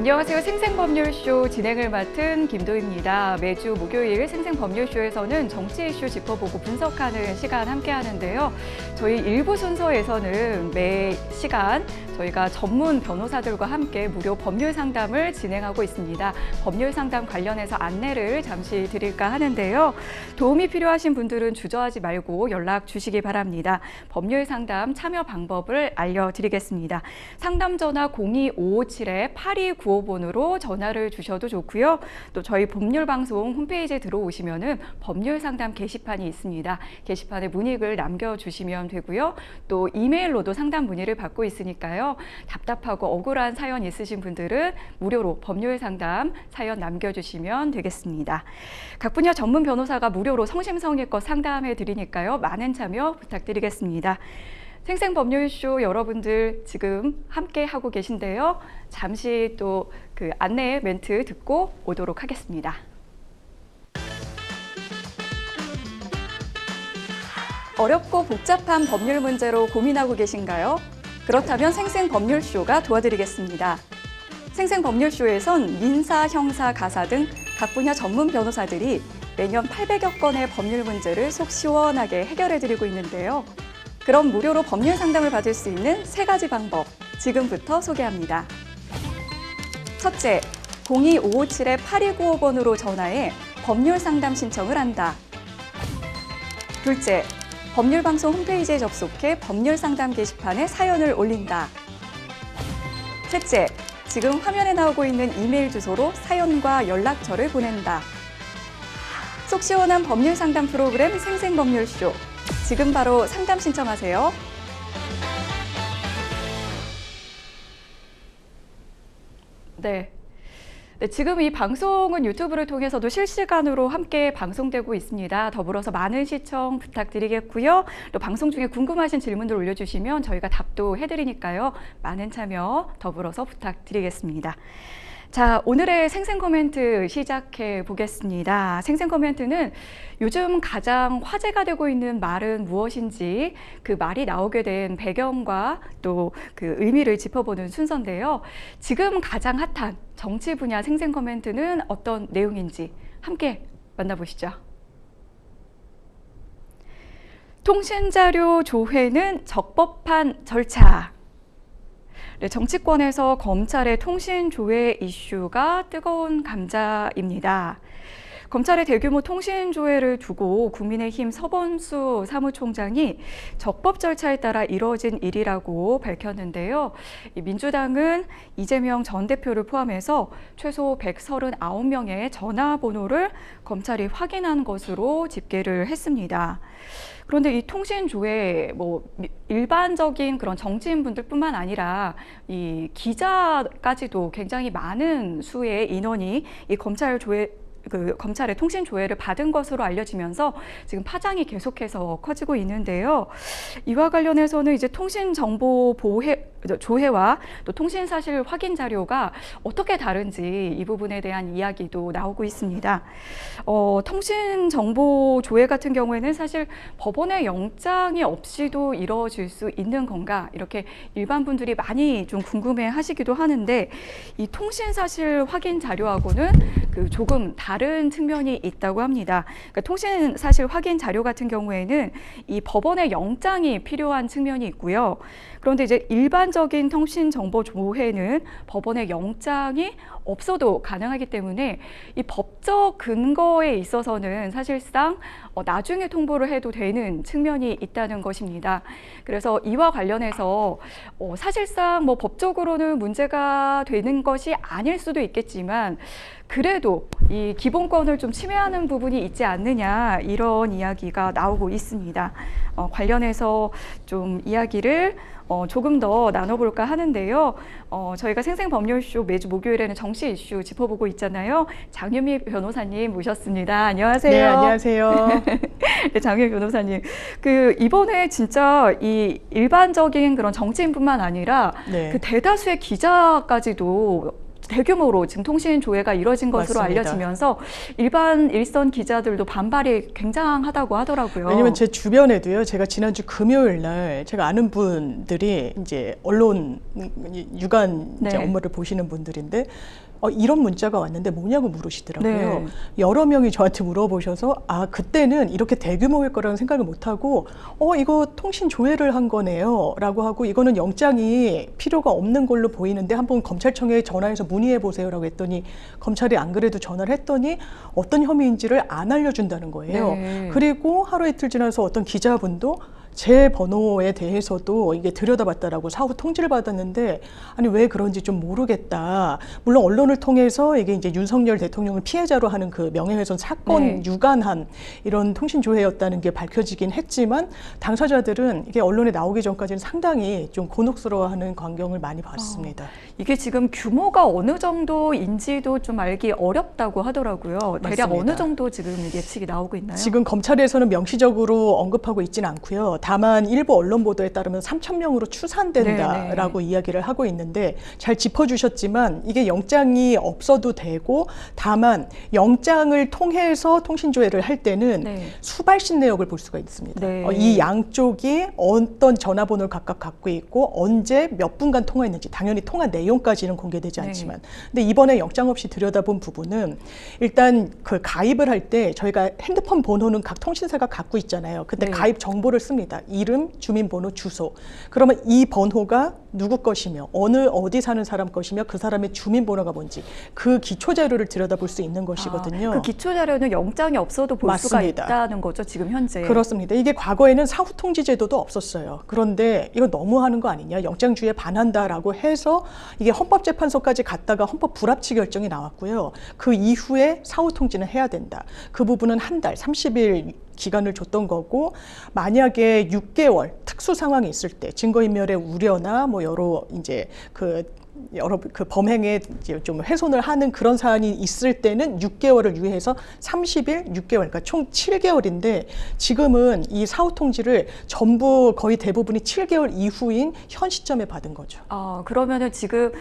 안녕하세요. 생생법률쇼 진행을 맡은 김도희입니다. 매주 목요일 생생법률쇼에서는 정치 이슈 짚어보고 분석하는 시간 함께 하는데요. 저희 일부 순서에서는 매 시간 저희가 전문 변호사들과 함께 무료 법률 상담을 진행하고 있습니다. 법률 상담 관련해서 안내를 잠시 드릴까 하는데요. 도움이 필요하신 분들은 주저하지 말고 연락 주시기 바랍니다. 법률 상담 참여 방법을 알려드리겠습니다. 상담 전화 02-557-8295번으로 전화를 주셔도 좋고요. 또 저희 법률방송 홈페이지에 들어오시면은 법률 상담 게시판이 있습니다. 게시판에 문의글 남겨주시면 되고요. 또 이메일로도 상담 문의를 받고 있으니까요. 답답하고 억울한 사연 있으신 분들은 무료로 법률 상담 사연 남겨주시면 되겠습니다. 각 분야 전문 변호사가 무료로 성심성의껏 상담해 드리니까요. 많은 참여 부탁드리겠습니다. 생생법률쇼 여러분들 지금 함께 하고 계신데요. 잠시 또 그 안내 멘트 듣고 오도록 하겠습니다. 어렵고 복잡한 법률 문제로 고민하고 계신가요? 그렇다면 생생법률쇼가 도와드리겠습니다. 생생법률쇼에선 민사, 형사, 가사 등 각 분야 전문 변호사들이 매년 800여 건의 법률 문제를 속 시원하게 해결해드리고 있는데요. 그럼 무료로 법률 상담을 받을 수 있는 3가지 방법, 지금부터 소개합니다. 첫째, 02-557-8295번으로 전화해 법률 상담 신청을 한다. 둘째, 법률방송 홈페이지에 접속해 법률 상담 게시판에 사연을 올린다. 셋째, 지금 화면에 나오고 있는 이메일 주소로 사연과 연락처를 보낸다. 속 시원한 법률 상담 프로그램 생생법률쇼. 지금 바로 상담 신청하세요. 네. 지금 이 방송은 유튜브를 통해서도 실시간으로 함께 방송되고 있습니다. 더불어서 많은 시청 부탁드리겠고요. 또 방송 중에 궁금하신 질문들 올려주시면 저희가 답도 해드리니까요. 많은 참여 더불어서 부탁드리겠습니다. 자, 오늘의 생생 코멘트 시작해 보겠습니다. 생생 코멘트는 요즘 가장 화제가 되고 있는 말은 무엇인지 그 말이 나오게 된 배경과 또 그 의미를 짚어보는 순서인데요. 지금 가장 핫한 정치 분야 생생 코멘트는 어떤 내용인지 함께 만나보시죠. 통신자료 조회는 적법한 절차. 네, 정치권에서 검찰의 통신조회 이슈가 뜨거운 감자입니다. 검찰의 대규모 통신조회를 두고 국민의힘 서범수 사무총장이 적법 절차에 따라 이루어진 일이라고 밝혔는데요. 민주당은 이재명 전 대표를 포함해서 최소 139명의 전화번호를 검찰이 확인한 것으로 집계를 했습니다. 그런데 이 통신조회, 일반적인 그런 정치인분들뿐만 아니라 이 기자까지도 굉장히 많은 수의 인원이 이 검찰의 통신 조회를 받은 것으로 알려지면서 지금 파장이 계속해서 커지고 있는데요. 이와 관련해서는 이제 통신 정보 조회와 또 통신 사실 확인 자료가 어떻게 다른지 이 부분에 대한 이야기도 나오고 있습니다. 통신 정보 조회 같은 경우에는 사실 법원의 영장이 없이도 이루어질 수 있는 건가 이렇게 일반 분들이 많이 좀 궁금해 하시기도 하는데 이 통신 사실 확인 자료하고는 조금 다른 측면이 있다고 합니다. 그러니까 통신 사실 확인 자료 같은 경우에는 이 법원의 영장이 필요한 측면이 있고요. 그런데 이제 일반적인 통신 정보 조회는 법원의 영장이 없어도 가능하기 때문에 이 법적 근거에 있어서는 사실상 나중에 통보를 해도 되는 측면이 있다는 것입니다. 그래서 이와 관련해서 사실상 법적으로는 문제가 되는 것이 아닐 수도 있겠지만 그래도 이 기본권을 좀 침해하는 부분이 있지 않느냐 이런 이야기가 나오고 있습니다. 관련해서 좀 이야기를 조금 더 나눠볼까 하는데요. 저희가 생생법률쇼 매주 목요일에는 정치 이슈 짚어보고 있잖아요. 장유미 변호사님 모셨습니다. 안녕하세요. 네, 안녕하세요. 네, 장유미 변호사님. 이번에 진짜 이 일반적인 그런 정치인뿐만 아니라 네. 대다수의 기자까지도 대규모로 지금 통신 조회가 이뤄진 것으로 맞습니다. 알려지면서 일선 기자들도 반발이 굉장하다고 하더라고요. 왜냐면 제 주변에도요, 제가 지난주 금요일 날 제가 아는 분들이 이제 언론 유관 이제 네. 업무를 보시는 분들인데 이런 문자가 왔는데 뭐냐고 물으시더라고요. 네. 여러 명이 저한테 물어보셔서 그때는 이렇게 대규모일 거라는 생각을 못하고 이거 통신 조회를 한 거네요 라고 하고, 이거는 영장이 필요가 없는 걸로 보이는데 한번 검찰청에 전화해서 문의해 보세요 라고 했더니, 검찰이 안 그래도 전화를 했더니 어떤 혐의인지를 안 알려준다는 거예요. 네. 그리고 하루 이틀 지나서 어떤 기자분도 제 번호에 대해서도 이게 들여다봤다라고 사후 통지를 받았는데, 아니 왜 그런지 좀 모르겠다. 물론 언론을 통해서 이게 이제 윤석열 대통령을 피해자로 하는 그 명예훼손 사건 네. 유관한 이런 통신 조회였다는 게 밝혀지긴 했지만, 당사자들은 이게 언론에 나오기 전까지는 상당히 좀 곤혹스러워하는 광경을 많이 봤습니다. 이게 지금 규모가 어느 정도인지도 좀 알기 어렵다고 하더라고요. 대략 맞습니다. 어느 정도 지금 예측이 나오고 있나요? 지금 검찰에서는 명시적으로 언급하고 있지는 않고요. 다만 일부 언론 보도에 따르면 3,000명으로 추산된다라고 네네. 이야기를 하고 있는데, 잘 짚어주셨지만 이게 영장이 없어도 되고, 다만 영장을 통해서 통신조회를 할 때는 네. 수발신 내역을 볼 수가 있습니다. 네. 이 양쪽이 어떤 전화번호를 각각 갖고 있고 언제 몇 분간 통화했는지, 당연히 통화 내용까지는 공개되지 네. 않지만, 근데 이번에 영장 없이 들여다본 부분은 일단 그 가입을 할 때 저희가 핸드폰 번호는 각 통신사가 갖고 있잖아요. 근데 네. 가입 정보를 씁니다. 이름, 주민번호, 주소. 그러면 이 번호가 누구 것이며 어디 사는 사람 것이며 그 사람의 주민번호가 뭔지, 그 기초 자료를 들여다볼 수 있는 것이거든요. 그 기초 자료는 영장이 없어도 볼 맞습니다. 수가 있다는 거죠, 지금 현재. 그렇습니다. 이게 과거에는 사후 통지 제도도 없었어요. 그런데 이거 너무하는 거 아니냐, 영장주의에 반한다라고 해서 이게 헌법재판소까지 갔다가 헌법 불합치 결정이 나왔고요. 그 이후에 사후 통지는 해야 된다. 그 부분은 한 달, 30일 기간을 줬던 거고, 만약에 6개월 특수 상황이 있을 때 증거인멸의 우려나 뭐 여러 그 범행에 이제 좀 훼손을 하는 그런 사안이 있을 때는 6개월을 유예해서 30일, 6개월, 그러니까 총 7개월인데, 지금은 이 사후 통지를 전부 거의 대부분이 7개월 이후인 현 시점에 받은 거죠. 그러면은 지금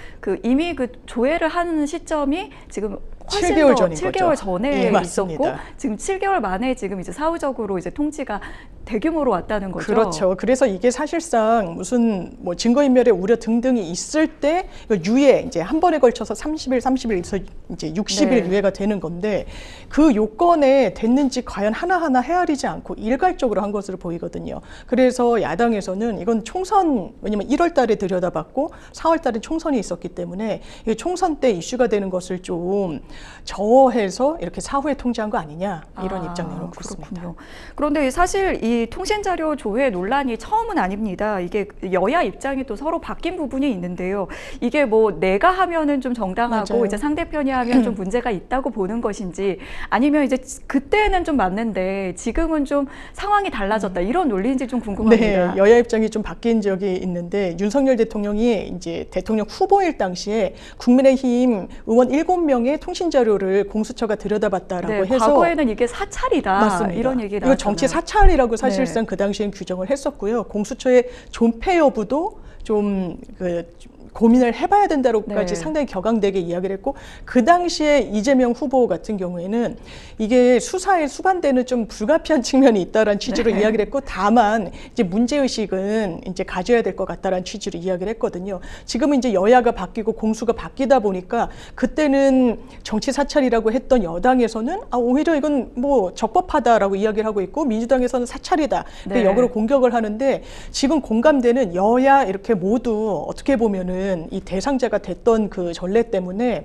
이미 그 조회를 하는 시점이 지금 훨씬 7개월 더 전인 7개월 거죠. 전에 예, 있었고, 맞습니다. 지금 7개월 만에 지금 이제 사후적으로 이제 통지가 대규모로 왔다는 거죠. 그렇죠. 그래서 이게 사실상 무슨 뭐 증거인멸의 우려 등등이 있을 때 유예, 이제 한 번에 걸쳐서 30일에서 이제 60일 네. 유예가 되는 건데, 그 요건에 됐는지 과연 하나하나 헤아리지 않고 일괄적으로 한 것으로 보이거든요. 그래서 야당에서는 이건 총선, 왜냐면 1월 달에 들여다봤고 4월 달에 총선이 있었기 때문에 이 총선 때 이슈가 되는 것을 좀 저해서 이렇게 사후에 통지한 거 아니냐, 이런 입장 내놓고 있습니다. 그렇군요. 그런데 사실 이 통신자료 조회 논란이 처음은 아닙니다. 이게 여야 입장이 또 서로 바뀐 부분이 있는데요. 이게 뭐 내가 하면은 좀 정당하고 맞아요. 이제 상대편이 하면 좀 문제가 있다고 보는 것인지, 아니면 이제 그때는 좀 맞는데 지금은 좀 상황이 달라졌다, 이런 논리인지 좀 궁금합니다. 네, 여야 입장이 좀 바뀐 적이 있는데, 윤석열 대통령이 이제 대통령 후보일 당시에 국민의힘 의원 7명의 통신 자료를 공수처가 들여다봤다라고 네, 해서, 과거에는 이게 사찰이다, 맞습니다. 이런 얘기 이거 나왔잖아요. 정치 사찰이라고 사실상 그 당시엔 규정을 했었고요. 공수처의 존폐 여부도 좀 고민을 해봐야 된다고까지 네. 상당히 격앙되게 이야기를 했고, 그 당시에 이재명 후보 같은 경우에는 이게 수사에 수반되는 좀 불가피한 측면이 있다라는 취지로 네. 이야기를 했고, 다만 이제 문제의식은 이제 가져야 될 것 같다라는 취지로 이야기를 했거든요. 지금은 이제 여야가 바뀌고 공수가 바뀌다 보니까, 그때는 정치 사찰이라고 했던 여당에서는 오히려 이건 뭐 적법하다라고 이야기를 하고 있고, 민주당에서는 사찰이다, 네. 역으로 공격을 하는데, 지금 공감되는 여야 이렇게 모두 어떻게 보면은 이 대상자가 됐던 그 전례 때문에,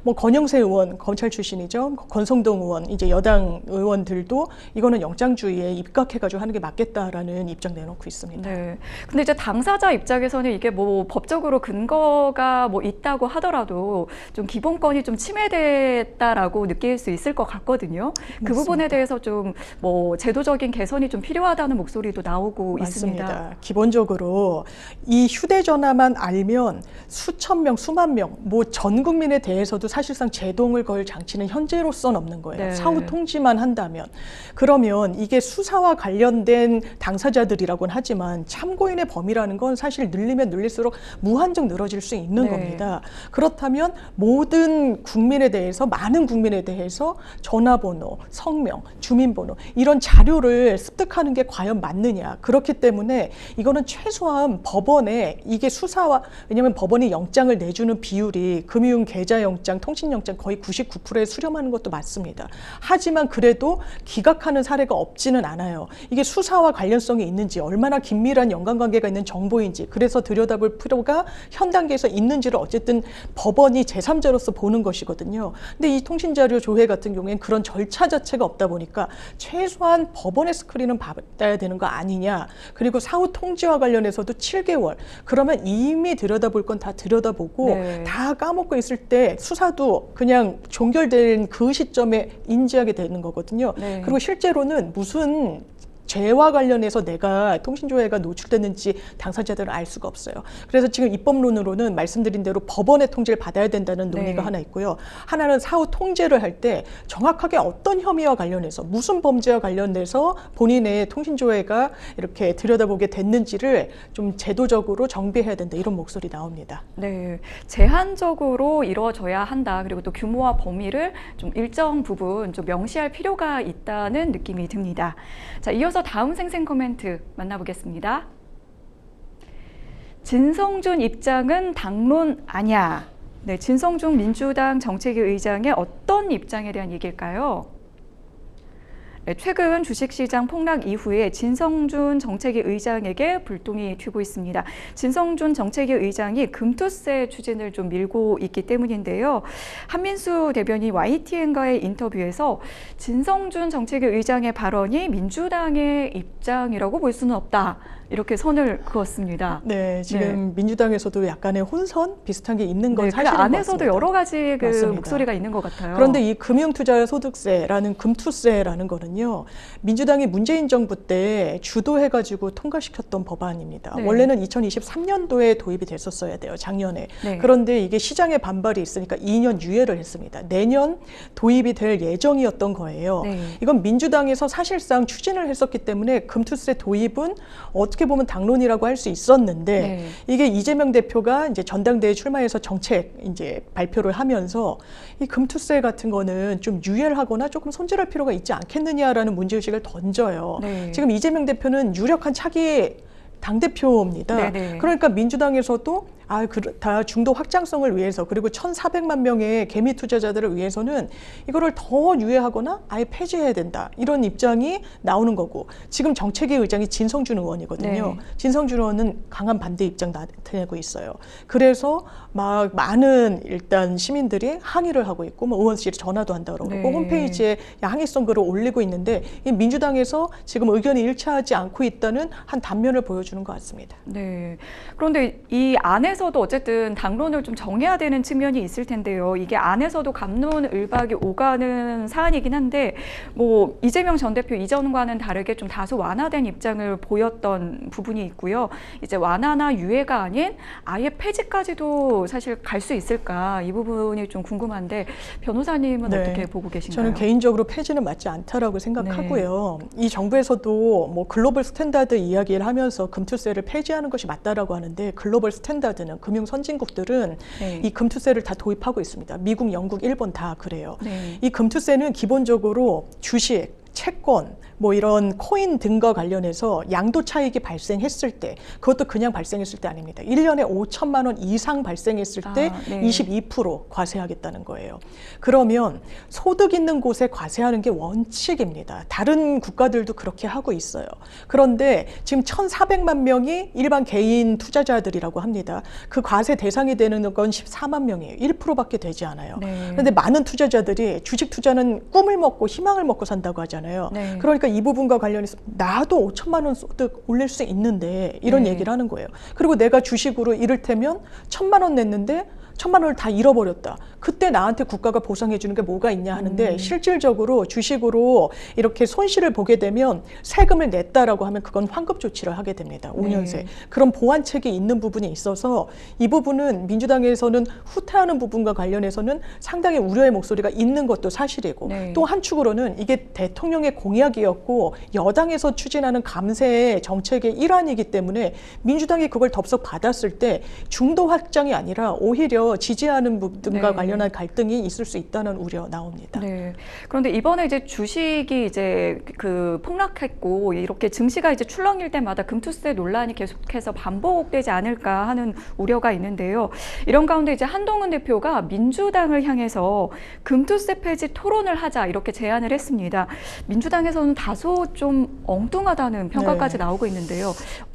뭐 권영세 의원 검찰 출신이죠, 권성동 의원 이제 여당 의원들도 이거는 영장주의에 입각해가지고 하는 게 맞겠다라는 입장 내놓고 있습니다. 네. 근데 이제 당사자 입장에서는 이게 뭐 법적으로 근거가 뭐 있다고 하더라도 좀 기본권이 좀 침해됐다라고 느낄 수 있을 것 같거든요. 그 부분에 대해서 좀 뭐 제도적인 개선이 좀 필요하다는 목소리도 나오고 맞습니다. 있습니다. 기본적으로 이 휴대전화만 알면 수천 명, 수만 명, 뭐 전 국민에 대해서도 사실상 제동을 걸 장치는 현재로서는 없는 거예요. 네. 사후 통지만 한다면. 그러면 이게 수사와 관련된 당사자들이라고는 하지만 참고인의 범위라는 건 사실 늘리면 늘릴수록 무한정 늘어질 수 있는 네. 겁니다. 그렇다면 모든 국민에 대해서, 많은 국민에 대해서 전화번호, 성명, 주민번호 이런 자료를 습득하는 게 과연 맞느냐. 그렇기 때문에 이거는 최소한 법원에 이게 수사와, 왜냐하면 법원이 영장을 내주는 비율이 금융 계좌 영장, 통신 영장 거의 99%에 수렴하는 것도 맞습니다. 하지만 그래도 기각하는 사례가 없지는 않아요. 이게 수사와 관련성이 있는지, 얼마나 긴밀한 연관관계가 있는 정보인지, 그래서 들여다볼 필요가 현 단계에서 있는지를 어쨌든 법원이 제3자로서 보는 것이거든요. 근데 이 통신자료 조회 같은 경우에는 그런 절차 자체가 없다 보니까 최소한 법원의 스크린은 받아야 되는 거 아니냐. 그리고 사후 통지와 관련해서도 7개월. 그러면 이미 들여다볼 건 다 들여다보고 네. 다 까먹고 있을 때 수사도 그냥 종결된 그 시점에 인지하게 되는 거거든요. 네. 그리고 실제로는 무슨 죄와 관련해서 내가 통신조회가 노출됐는지 당사자들은 알 수가 없어요. 그래서 지금 입법론으로는 말씀드린 대로 법원의 통지를 받아야 된다는 논의가 네. 하나 있고요. 하나는 사후 통제를 할 때 정확하게 어떤 혐의와 관련해서 무슨 범죄와 관련돼서 본인의 통신조회가 이렇게 들여다보게 됐는지를 좀 제도적으로 정비해야 된다, 이런 목소리 나옵니다. 네, 제한적으로 이루어져야 한다. 그리고 또 규모와 범위를 좀 일정 부분 좀 명시할 필요가 있다는 느낌이 듭니다. 자, 이어서 다음 생생 코멘트 만나보겠습니다. 진성준 입장은 당론 아냐. 네, 진성준 민주당 정책위 의장의 어떤 입장에 대한 얘기일까요? 네, 최근 주식시장 폭락 이후에 진성준 정책위 의장에게 불똥이 튀고 있습니다. 진성준 정책위 의장이 금투세 추진을 좀 밀고 있기 때문인데요. 한민수 대변인 YTN과의 인터뷰에서 진성준 정책위 의장의 발언이 민주당의 입장이라고 볼 수는 없다, 이렇게 선을 그었습니다. 네, 지금 민주당에서도 약간의 혼선 비슷한 게 있는 건 네, 사실인 그 것 안에서도 같습니다. 여러 가지 그 맞습니다. 목소리가 있는 것 같아요. 그런데 이 금융투자소득세라는 금투세라는 거는요, 민주당이 문재인 정부 때 주도해가지고 통과시켰던 법안입니다. 네. 원래는 2023년도에 도입이 됐었어야 돼요, 작년에. 네. 그런데 이게 시장의 반발이 있으니까 2년 유예를 했습니다. 내년 도입이 될 예정이었던 거예요. 네. 이건 민주당에서 사실상 추진을 했었기 때문에 금투세 도입은 어떻게 보면 당론이라고 할 수 있었는데, 네. 이게 이재명 대표가 이제 전당대회 출마해서 정책 이제 발표를 하면서 이 금투세 같은 거는 좀 유예를 하거나 조금 손질할 필요가 있지 않겠느냐라는 문제의식을 던져요. 네. 지금 이재명 대표는 유력한 차기 당대표입니다. 네네. 그러니까 민주당에서도 다 중도 확장성을 위해서, 그리고 1,400만 명의 개미 투자자들을 위해서는 이거를 더 유예하거나 아예 폐지해야 된다, 이런 입장이 나오는 거고, 지금 정책위 의장이 진성준 의원이거든요. 네. 진성준 의원은 강한 반대 입장 나타내고 있어요. 그래서 막 많은 일단 시민들이 항의를 하고 있고, 뭐 의원실에 전화도 한다고 그러고, 네. 홈페이지에 항의성 글을 올리고 있는데, 이 민주당에서 지금 의견이 일치하지 않고 있다는 한 단면을 보여주는 것 같습니다. 네. 그런데 이 안에서도 어쨌든 당론을 좀 정해야 되는 측면이 있을 텐데요. 이게 안에서도 갑론을박이 오가는 사안이긴 한데, 뭐 이재명 전 대표 이전과는 다르게 좀 다소 완화된 입장을 보였던 부분이 있고요. 이제 완화나 유예가 아닌 아예 폐지까지도 사실 갈 수 있을까, 이 부분이 좀 궁금한데 변호사님은 네. 어떻게 보고 계신가요? 저는 개인적으로 폐지는 맞지 않다라고 생각하고요. 이 정부에서도 뭐 글로벌 스탠다드 이야기를 하면서 금투세를 폐지하는 것이 맞다라고 하는데, 글로벌 스탠다드는 금융 선진국들은 네. 이 금투세를 다 도입하고 있습니다. 미국, 영국, 일본 다 그래요. 네. 이 금투세는 기본적으로 주식, 채권, 뭐 이런 코인 등과 관련해서 양도 차익이 발생했을 때, 그것도 그냥 발생했을 때 아닙니다. 1년에 5천만 원 이상 발생했을 때 네. 22% 과세하겠다는 거예요. 그러면 소득 있는 곳에 과세하는 게 원칙입니다. 다른 국가들도 그렇게 하고 있어요. 그런데 지금 1,400만 명이 일반 개인 투자자들이라고 합니다. 그 과세 대상이 되는 건 14만 명이에요. 1%밖에 되지 않아요. 네. 그런데 많은 투자자들이 주식 투자는 꿈을 먹고 희망을 먹고 산다고 하잖아요. 네. 그러니까 이 부분과 관련해서 나도 5천만 원 소득 올릴 수 있는데, 이런 네. 얘기를 하는 거예요. 그리고 내가 주식으로 이를테면 1,000만 원 냈는데 1,000만 원을 다 잃어버렸다. 그때 나한테 국가가 보상해 주는 게 뭐가 있냐 하는데 실질적으로 주식으로 이렇게 손실을 보게 되면 세금을 냈다라고 하면 그건 환급 조치를 하게 됩니다. 5년새. 그런 보완책이 있는 부분이 있어서 이 부분은 민주당에서는 후퇴하는 부분과 관련해서는 상당히 우려의 목소리가 있는 것도 사실이고 또 한 축으로는 이게 대통령의 공약이었고 여당에서 추진하는 감세 정책의 일환이기 때문에 민주당이 그걸 덥석 받았을 때 중도 확장이 아니라 오히려 지지하는 부분과 관련한 갈등이 있을 수 있다는 우려 나옵니다. 네. 그런데 이번에 이제 주식이 이제 그 폭락했고 이렇게 증시가 이제 출렁일 때마다 금투세 논란이 계속해서 반복되지 않을까 하는 우려가 있는데요. 이런 가운데 이제 한동훈 대표가 민주당을 향해서 금투세 폐지 토론을 하자 이렇게 제안을 했습니다. 민주당에서는 다소 좀 엉뚱하다는 평가까지 나오고 있는데요.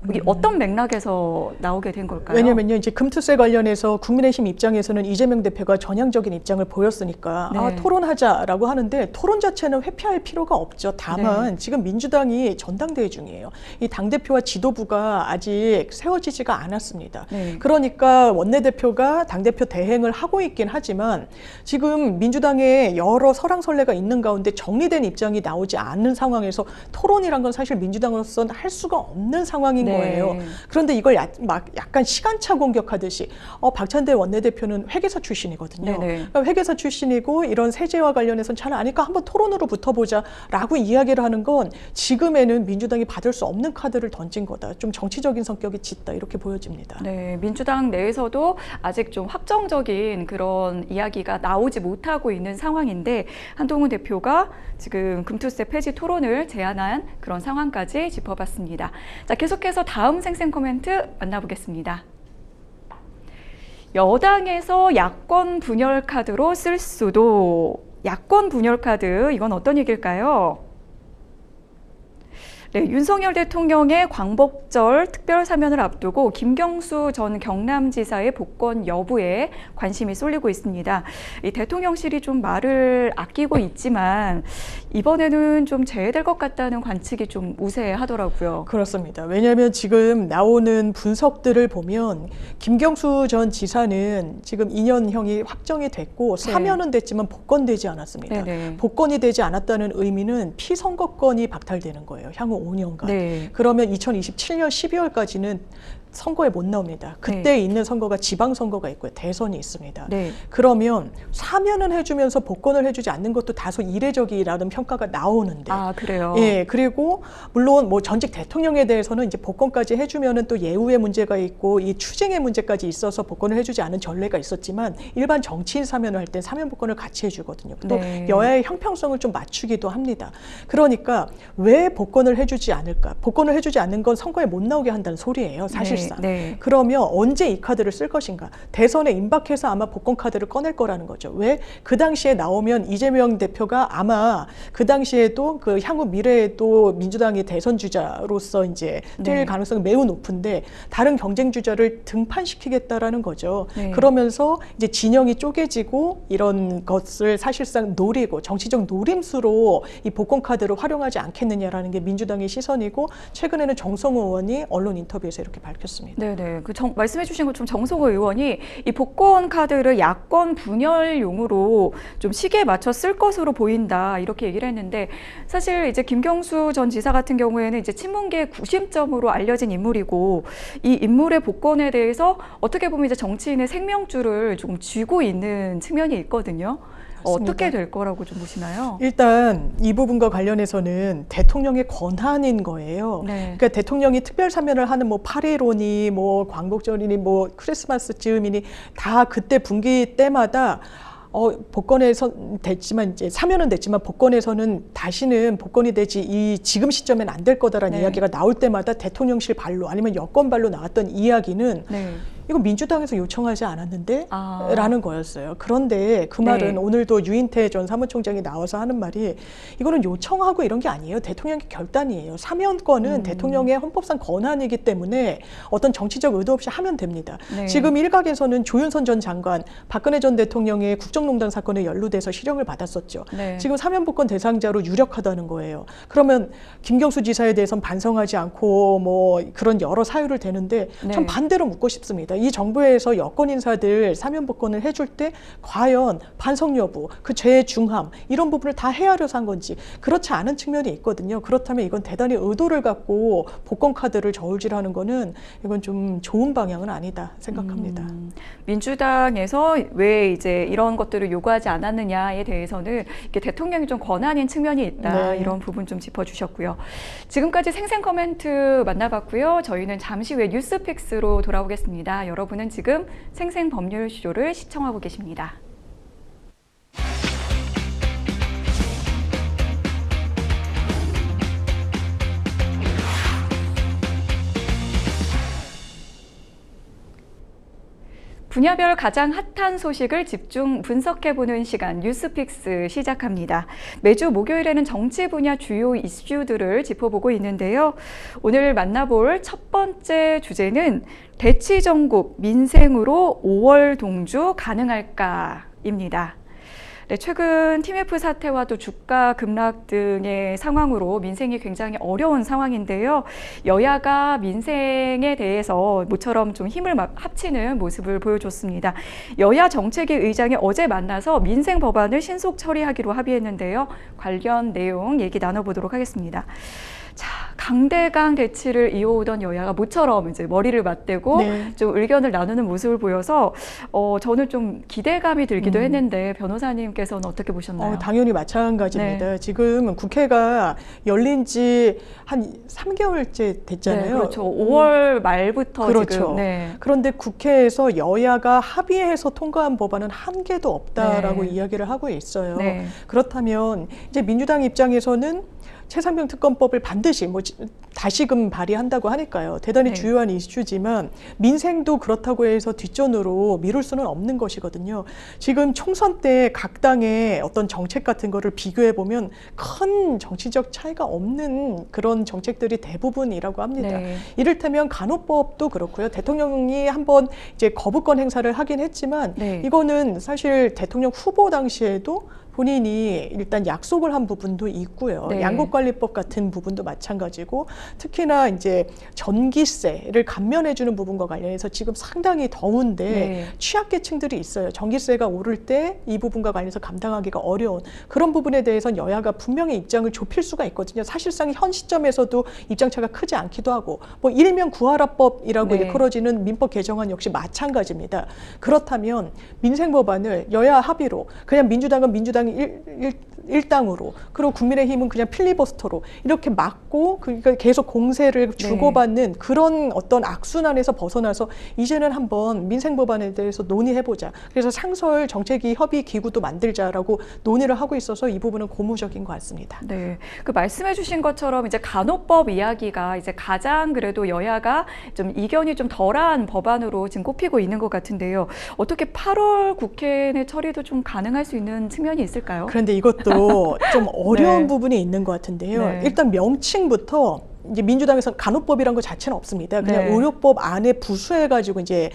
이게 어떤 맥락에서 나오게 된 걸까요? 왜냐면요, 이제 금투세 관련해서 국민의힘 입장에서는 이재명 대표가 전향적인 입장을 보였으니까 토론하자라고 하는데 토론 자체는 회피할 필요가 없죠. 다만 지금 민주당이 전당대회 중이에요. 이 당대표와 지도부가 아직 세워지지가 않았습니다. 그러니까 원내대표가 당대표 대행을 하고 있긴 하지만 지금 민주당에 여러 설왕설래가 있는 가운데 정리된 입장이 나오지 않는 상황에서 토론이란 건 사실 민주당으로서는 할 수가 없는 상황인 거예요. 그런데 이걸 막 약간 시간차 공격하듯이 박찬대 원내대표는 회계사 출신이거든요. 그러니까 회계사 출신이고 이런 세제와 관련해서는 잘 아니까 한번 토론으로 붙어보자라고 이야기를 하는 건 지금에는 민주당이 받을 수 없는 카드를 던진 거다. 좀 정치적인 성격이 짙다 이렇게 보여집니다. 네, 민주당 내에서도 아직 좀 확정적인 그런 이야기가 나오지 못하고 있는 상황인데 한동훈 대표가 지금 금투세 폐지 토론을 제안한 그런 상황까지 짚어봤습니다. 자, 계속해서 다음 생생 코멘트 만나보겠습니다. 여당에서 야권 분열 카드로 쓸 수도. 야권 분열 카드, 이건 어떤 얘기일까요? 네, 윤석열 대통령의 광복절 특별 사면을 앞두고 김경수 전 경남지사의 복권 여부에 관심이 쏠리고 있습니다. 이 대통령실이 좀 말을 아끼고 있지만 이번에는 좀 제외될 것 같다는 관측이 좀 우세하더라고요. 그렇습니다. 왜냐하면 지금 나오는 분석들을 보면 김경수 전 지사는 지금 2년형이 확정이 됐고 사면은 됐지만 복권되지 않았습니다. 복권이 되지 않았다는 의미는 피선거권이 박탈되는 거예요. 향후 5년간. 그러면 2027년 12월까지는 선거에 못 나옵니다. 그때 있는 선거가 지방선거가 있고요. 대선이 있습니다. 그러면 사면은 해주면서 복권을 해주지 않는 것도 다소 이례적이라는 평가가 나오는데. 아, 그래요? 예, 그리고 물론 뭐 전직 대통령에 대해서는 이제 복권까지 해주면은 또 예우의 문제가 있고 이 추징의 문제까지 있어서 복권을 해주지 않은 전례가 있었지만 일반 정치인 사면을 할 때 사면 복권을 같이 해주거든요. 또 여야의 형평성을 좀 맞추기도 합니다. 그러니까 왜 복권을 해주지 않을까? 복권을 해주지 않는 건 선거에 못 나오게 한다는 소리예요. 사실상. 그러면 언제 이 카드를 쓸 것인가? 대선에 임박해서 아마 복권 카드를 꺼낼 거라는 거죠. 왜? 그 당시에 나오면 이재명 대표가 아마 그 당시에도 그 향후 미래에도 민주당이 대선 주자로서 이제 뛸 가능성이 매우 높은데 다른 경쟁 주자를 등판시키겠다라는 거죠. 그러면서 이제 진영이 쪼개지고 이런 것을 사실상 노리고 정치적 노림수로 이 복권 카드를 활용하지 않겠느냐라는 게 민주당의 시선이고 최근에는 정성호 의원이 언론 인터뷰에서 이렇게 밝혔습니다. 네네. 말씀해 주신 것처럼 정성호 의원이 이 복권 카드를 야권 분열용으로 좀 시기에 맞춰 쓸 것으로 보인다 이렇게 얘기를 했는데 사실 이제 김경수 전 지사 같은 경우에는 이제 친문계의 구심점으로 알려진 인물이고 이 인물의 복권에 대해서 어떻게 보면 이제 정치인의 생명줄을 조금 쥐고 있는 측면이 있거든요. 어떻게 될 거라고 좀 보시나요? 일단 이 부분과 관련해서는 대통령의 권한인 거예요. 그러니까 대통령이 특별 사면을 하는 뭐 8.15니 뭐 광복절이니 뭐 크리스마스 즈음이니 다 그때 분기 때마다 복권에서 됐지만 이제 사면은 됐지만 복권에서는 다시는 복권이 되지 이 지금 시점엔 안 될 거다라는 이야기가 나올 때마다 대통령실 발로 아니면 여권 발로 나왔던 이야기는 이거 민주당에서 요청하지 않았는데? 라는 거였어요. 그런데 그 말은 오늘도 유인태 전 사무총장이 나와서 하는 말이 이거는 요청하고 이런 게 아니에요. 대통령의 결단이에요. 사면권은 대통령의 헌법상 권한이기 때문에 어떤 정치적 의도 없이 하면 됩니다. 지금 일각에서는 조윤선 전 장관, 박근혜 전 대통령의 국정농단 사건에 연루돼서 실형을 받았었죠. 지금 사면복권 대상자로 유력하다는 거예요. 그러면 김경수 지사에 대해서는 반성하지 않고 뭐 그런 여러 사유를 대는데 전 반대로 묻고 싶습니다. 겁니다. 이 정부에서 여권 인사들 사면 복권을 해줄 때 과연 반성 여부, 그 죄의 중함 이런 부분을 다 헤아려서 한 건지 그렇지 않은 측면이 있거든요. 그렇다면 이건 대단히 의도를 갖고 복권 카드를 저울질하는 거는 이건 좀 좋은 방향은 아니다 생각합니다. 민주당에서 왜 이제 이런 것들을 요구하지 않았느냐에 대해서는 이렇게 대통령이 좀 권한인 측면이 있다. 네. 이런 부분 좀 짚어주셨고요. 지금까지 생생 코멘트 만나봤고요. 저희는 잠시 후에 뉴스픽스로 돌아오겠습니다. 여러분은 지금 생생 법률 쇼를 시청하고 계십니다. 분야별 가장 핫한 소식을 집중 분석해보는 시간 뉴스픽스 시작합니다. 매주 목요일에는 정치 분야 주요 이슈들을 짚어보고 있는데요. 오늘 만나볼 첫 번째 주제는 대치전국 민생으로 5월 동주 가능할까입니다. 네, 최근 TMF 사태와 또 주가 급락 등의 상황으로 민생이 굉장히 어려운 상황인데요. 여야가 민생에 대해서 모처럼 좀 힘을 합치는 모습을 보여줬습니다. 여야 정책위 의장이 어제 만나서 민생 법안을 신속 처리하기로 합의했는데요. 관련 내용 얘기 나눠보도록 하겠습니다. 자, 강대강 대치를 이어오던 여야가 모처럼 이제 머리를 맞대고 네. 좀 의견을 나누는 모습을 보여서 저는 좀 기대감이 들기도 했는데 변호사님께서는 어떻게 보셨나요? 당연히 마찬가지입니다. 네. 지금 국회가 열린 지 한 3개월째 됐잖아요. 네, 그렇죠. 5월 말부터 그렇죠. 지금. 네. 그런데 국회에서 여야가 합의해서 통과한 법안은 한 개도 없다라고 네. 이야기를 하고 있어요. 네. 그렇다면 이제 민주당 입장에서는 최상병 특검법을 반드시 다시금 발의한다고 하니까요. 대단히 네. 주요한 이슈지만 민생도 그렇다고 해서 뒷전으로 미룰 수는 없는 것이거든요. 지금 총선 때 각 당의 어떤 정책 같은 거를 비교해 보면 큰 정치적 차이가 없는 그런 정책들이 대부분이라고 합니다. 네. 이를테면 간호법도 그렇고요. 대통령이 한번 이제 거부권 행사를 하긴 했지만 네. 이거는 사실 대통령 후보 당시에도 본인이 일단 약속을 한 부분도 있고요. 네. 양곡관리법 같은 부분도 마찬가지고 특히나 이제 전기세를 감면해주는 부분과 관련해서 지금 상당히 더운데 네. 취약계층들이 있어요. 전기세가 오를 때 이 부분과 관련해서 감당하기가 어려운 그런 부분에 대해서는 여야가 분명히 입장을 좁힐 수가 있거든요. 사실상 현 시점에서도 입장차가 크지 않기도 하고 일명 구하라법이라고 네. 일컬어지는 민법 개정안 역시 마찬가지입니다. 그렇다면 민생 법안을 여야 합의로 그냥 민주당은 민주당 일당으로 그리고 국민의힘은 그냥 필리버스터로 이렇게 막고 그러니까 계속 공세를 주고받는 그런 어떤 악순환에서 벗어나서 이제는 한번 민생 법안에 대해서 논의해보자. 그래서 상설 정책위 협의 기구도 만들자라고 논의를 하고 있어서 이 부분은 고무적인 것 같습니다. 네, 그 말씀해주신 것처럼 이제 간호법 이야기가 이제 가장 그래도 여야가 좀 이견이 좀 덜한 법안으로 지금 꼽히고 있는 것 같은데요. 어떻게 8월 국회 내 처리도 좀 가능할 수 있는 측면이 있을까요? 그런데 이것도 좀 어려운 네. 부분이 있는 것 같은데요. 네. 일단 명칭부터 이제 민주당에서는 간호법이란 것 자체는 없습니다. 그냥 네. 의료법 안에 부수해가지고 이제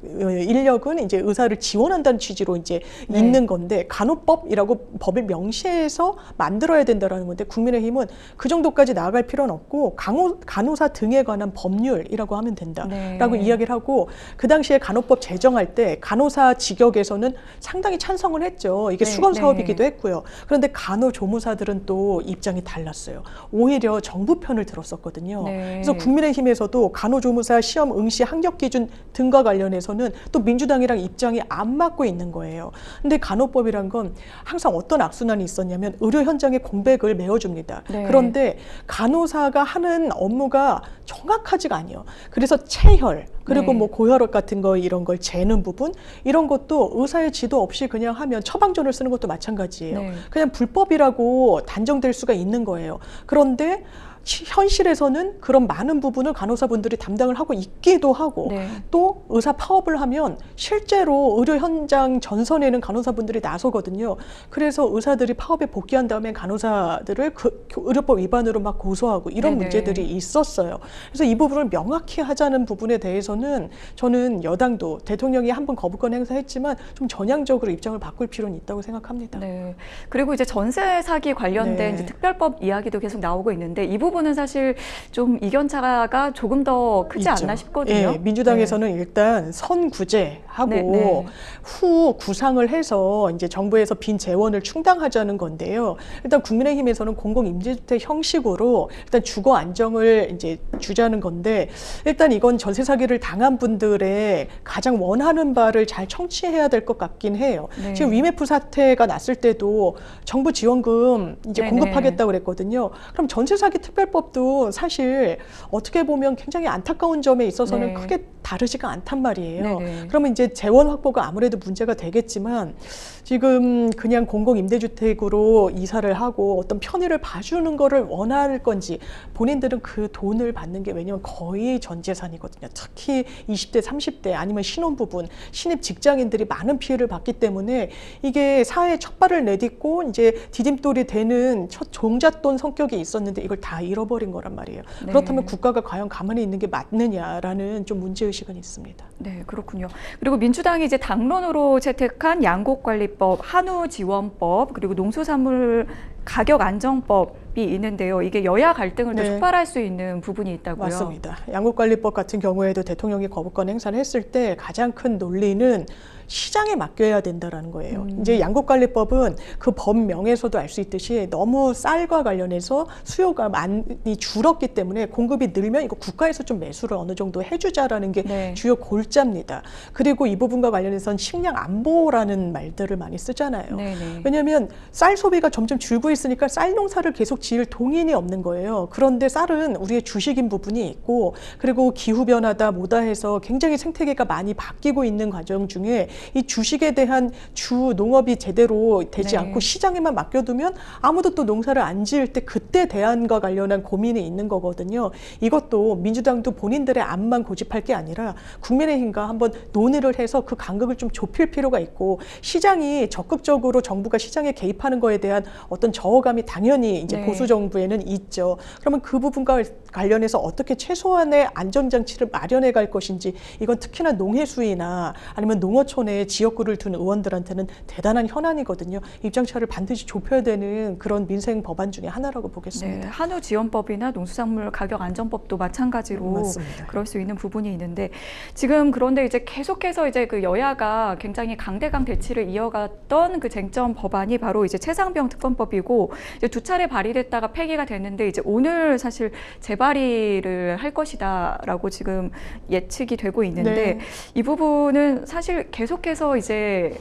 인력은 이제 의사를 지원한다는 취지로 이제 네. 있는 건데 간호법이라고 법을 명시해서 만들어야 된다라는 건데 국민의힘은 그 정도까지 나아갈 필요는 없고 간호사 등에 관한 법률이라고 하면 된다라고 네. 이야기를 하고 그 당시에 간호법 제정할 때 간호사 직역에서는 상당히 찬성을 했죠. 이게 네. 수건 사업이기도 네. 했고요. 그런데 간호조무사들은 또 입장이 달랐어요. 오히려 정부 편을 들었었거든요. 네. 그래서 국민의힘에서도 간호조무사 시험 응시 합격 기준 등과 관련해서는 또 민주당이랑 입장이 안 맞고 있는 거예요. 근데 간호법이란 건 항상 어떤 악순환이 있었냐면 의료 현장의 공백을 메워줍니다. 네. 그런데 간호사가 하는 업무가 정확하지가 아니에요. 그래서 체혈 그리고 네. 고혈압 같은 거 이런 걸 재는 부분 이런 것도 의사의 지도 없이 그냥 하면 처방전을 쓰는 것도 마찬가지예요. 네. 그냥 불법이라고 단정될 수가 있는 거예요. 그런데 현실에서는 그런 많은 부분을 간호사분들이 담당을 하고 있기도 하고 네. 또 의사 파업을 하면 실제로 의료 현장 전선에는 간호사분들이 나서거든요. 그래서 의사들이 파업에 복귀한 다음에 간호사들을 의료법 위반으로 막 고소하고 이런 네네. 문제들이 있었어요. 그래서 이 부분을 명확히 하자는 부분에 대해서는 저는 여당도 대통령이 한번 거부권 행사했지만 좀 전향적으로 입장을 바꿀 필요는 있다고 생각합니다. 네. 그리고 이제 전세 사기 관련된 네. 이제 특별법 이야기도 계속 나오고 있는데 이 부분 부분은 사실 좀 이견차가 조금 더 크지 있죠. 않나 싶거든요. 예, 민주당에서는 일단 선구제하고 네. 후 구상을 해서 이제 정부에서 빈 재원을 충당하자는 건데요. 일단 국민의힘에서는 공공임대주택 형식으로 일단 주거 안정을 이제 주자는 건데, 일단 이건 전세 사기를 당한 분들의 가장 원하는 바를 잘 청취해야 될 것 같긴 해요. 네. 지금 위메프 사태가 났을 때도 정부 지원금 이제 네네. 공급하겠다고 그랬거든요. 그럼 전세 사기 특별법도 사실 어떻게 보면 굉장히 안타까운 점에 있어서는 네. 크게 다르지가 않단 말이에요. 네네. 그러면 이제 재원 확보가 아무래도 문제가 되겠지만, 지금 그냥 공공임대주택으로 이사를 하고 어떤 편의를 봐주는 거를 원할 건지, 본인들은 그 돈을 받는 게 왜냐면 거의 전 재산이거든요. 특히 20대, 30대 아니면 신혼부분, 신입 직장인들이 많은 피해를 받기 때문에 이게 사회에 첫 발을 내딛고 이제 디딤돌이 되는 첫 종잣돈 성격이 있었는데 이걸 다 잃어버린 거란 말이에요. 네. 그렇다면 국가가 과연 가만히 있는 게 맞느냐라는 좀 문제의식은 있습니다. 네, 그렇군요. 그리고 민주당이 이제 당론으로 채택한 양곡관리법, 한우지원법, 그리고 농수산물 가격 안정법이 있는데요. 이게 여야 갈등을 더 네. 촉발할 수 있는 부분이 있다고요. 맞습니다. 양곡관리법 같은 경우에도 대통령이 거부권 행사를 했을 때 가장 큰 논리는 시장에 맡겨야 된다라는 거예요. 이제 양곡관리법은 그 법명에서도 알 수 있듯이 너무 쌀과 관련해서 수요가 많이 줄었기 때문에 공급이 늘면 이거 국가에서 좀 매수를 어느 정도 해주자라는 게 네. 주요 골자입니다. 그리고 이 부분과 관련해서는 식량 안보라는 말들을 많이 쓰잖아요. 네네. 왜냐하면 쌀 소비가 점점 줄고 있으니까 쌀 농사를 계속 지을 동인이 없는 거예요. 그런데 쌀은 우리의 주식인 부분이 있고, 그리고 기후 변화다 뭐다 해서 굉장히 생태계가 많이 바뀌고 있는 과정 중에 이 주식에 대한 주 농업이 제대로 되지 네. 않고 시장에만 맡겨두면 아무도 또 농사를 안 지을 때 그때 대안과 관련한 고민이 있는 거거든요. 이것도 민주당도 본인들의 안만 고집할 게 아니라 국민의힘과 한번 논의를 해서 그 간극을 좀 좁힐 필요가 있고, 시장이 적극적으로 정부가 시장에 개입하는 거에 대한 어떤 저어감이 당연히 이제 네. 보수 정부에는 있죠. 그러면 그 부분과 관련해서 어떻게 최소한의 안전장치를 마련해 갈 것인지, 이건 특히나 농해수위나 아니면 농어촌에 지역구를 둔 의원들한테는 대단한 현안이거든요. 입장차를 반드시 좁혀야 되는 그런 민생 법안 중에 하나라고 네, 보겠습니다. 한우지원법이나 농수산물 가격 안정법도 마찬가지로 맞습니다. 그럴 수 있는 부분이 있는데, 지금 그런데 이제 계속해서 이제 그 여야가 굉장히 강대강 대치를 이어갔던 그 쟁점 법안이 바로 이제 최상병 특검법이고, 이제 두 차례 발의됐다가 폐기가 됐는데 이제 오늘 사실 재발의를 할 것이다라고 지금 예측이 되고 있는데, 네. 이 부분은 사실 계속해서 이제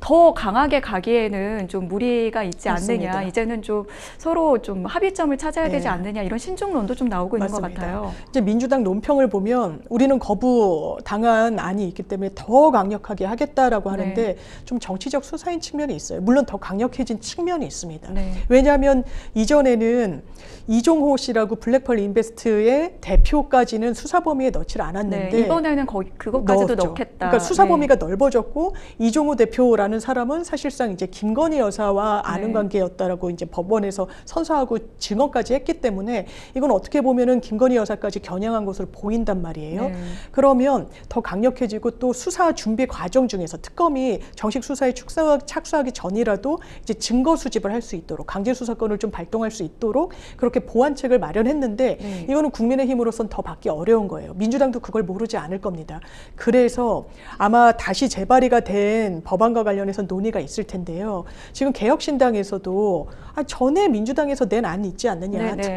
더 강하게 가기에는 좀 무리가 있지 맞습니다. 않느냐, 이제는 좀 서로 좀 합의점을 찾아야 네. 되지 않느냐, 이런 신중론도 좀 나오고 있는 것 맞습니다. 같아요. 이제 민주당 논평을 보면 우리는 거부당한 안이 있기 때문에 더 강력하게 하겠다라고 하는데, 네. 좀 정치적 수사인 측면이 있어요. 물론 더 강력해진 측면이 있습니다. 네. 왜냐하면 이전에는 이종호 씨라고 블랙펄 인베스트의 대표까지는 수사 범위에 넣질 않았는데, 네, 이번에는 그것까지도 넣었죠. 넣겠다. 그러니까 수사 네. 범위가 넓어졌고, 이종호 대표라는 사람은 사실상 이제 김건희 여사와 아는 네. 관계였다라고 이제 법원에서 선서하고 증언까지 했기 때문에 이건 어떻게 보면은 김건희 여사까지 겨냥한 것으로 보인단 말이에요. 네. 그러면 더 강력해지고, 또 수사 준비 과정 중에서 특검이 정식 수사에 착수하기 전이라도 이제 증거 수집을 할 수 있도록, 강제 수사권을 좀 발동할 수 있도록 그렇게 보완책을 마련했는데, 네. 이거는 국민의힘으로선 더 받기 어려운 거예요. 민주당도 그걸 모르지 않을 겁니다. 그래서 아마 다시 재발의가 된 법안과 관련해서 논의가 있을 텐데요. 지금 개혁신당에서도 전에 민주당에서 낸 안이 있지 않느냐. 네네.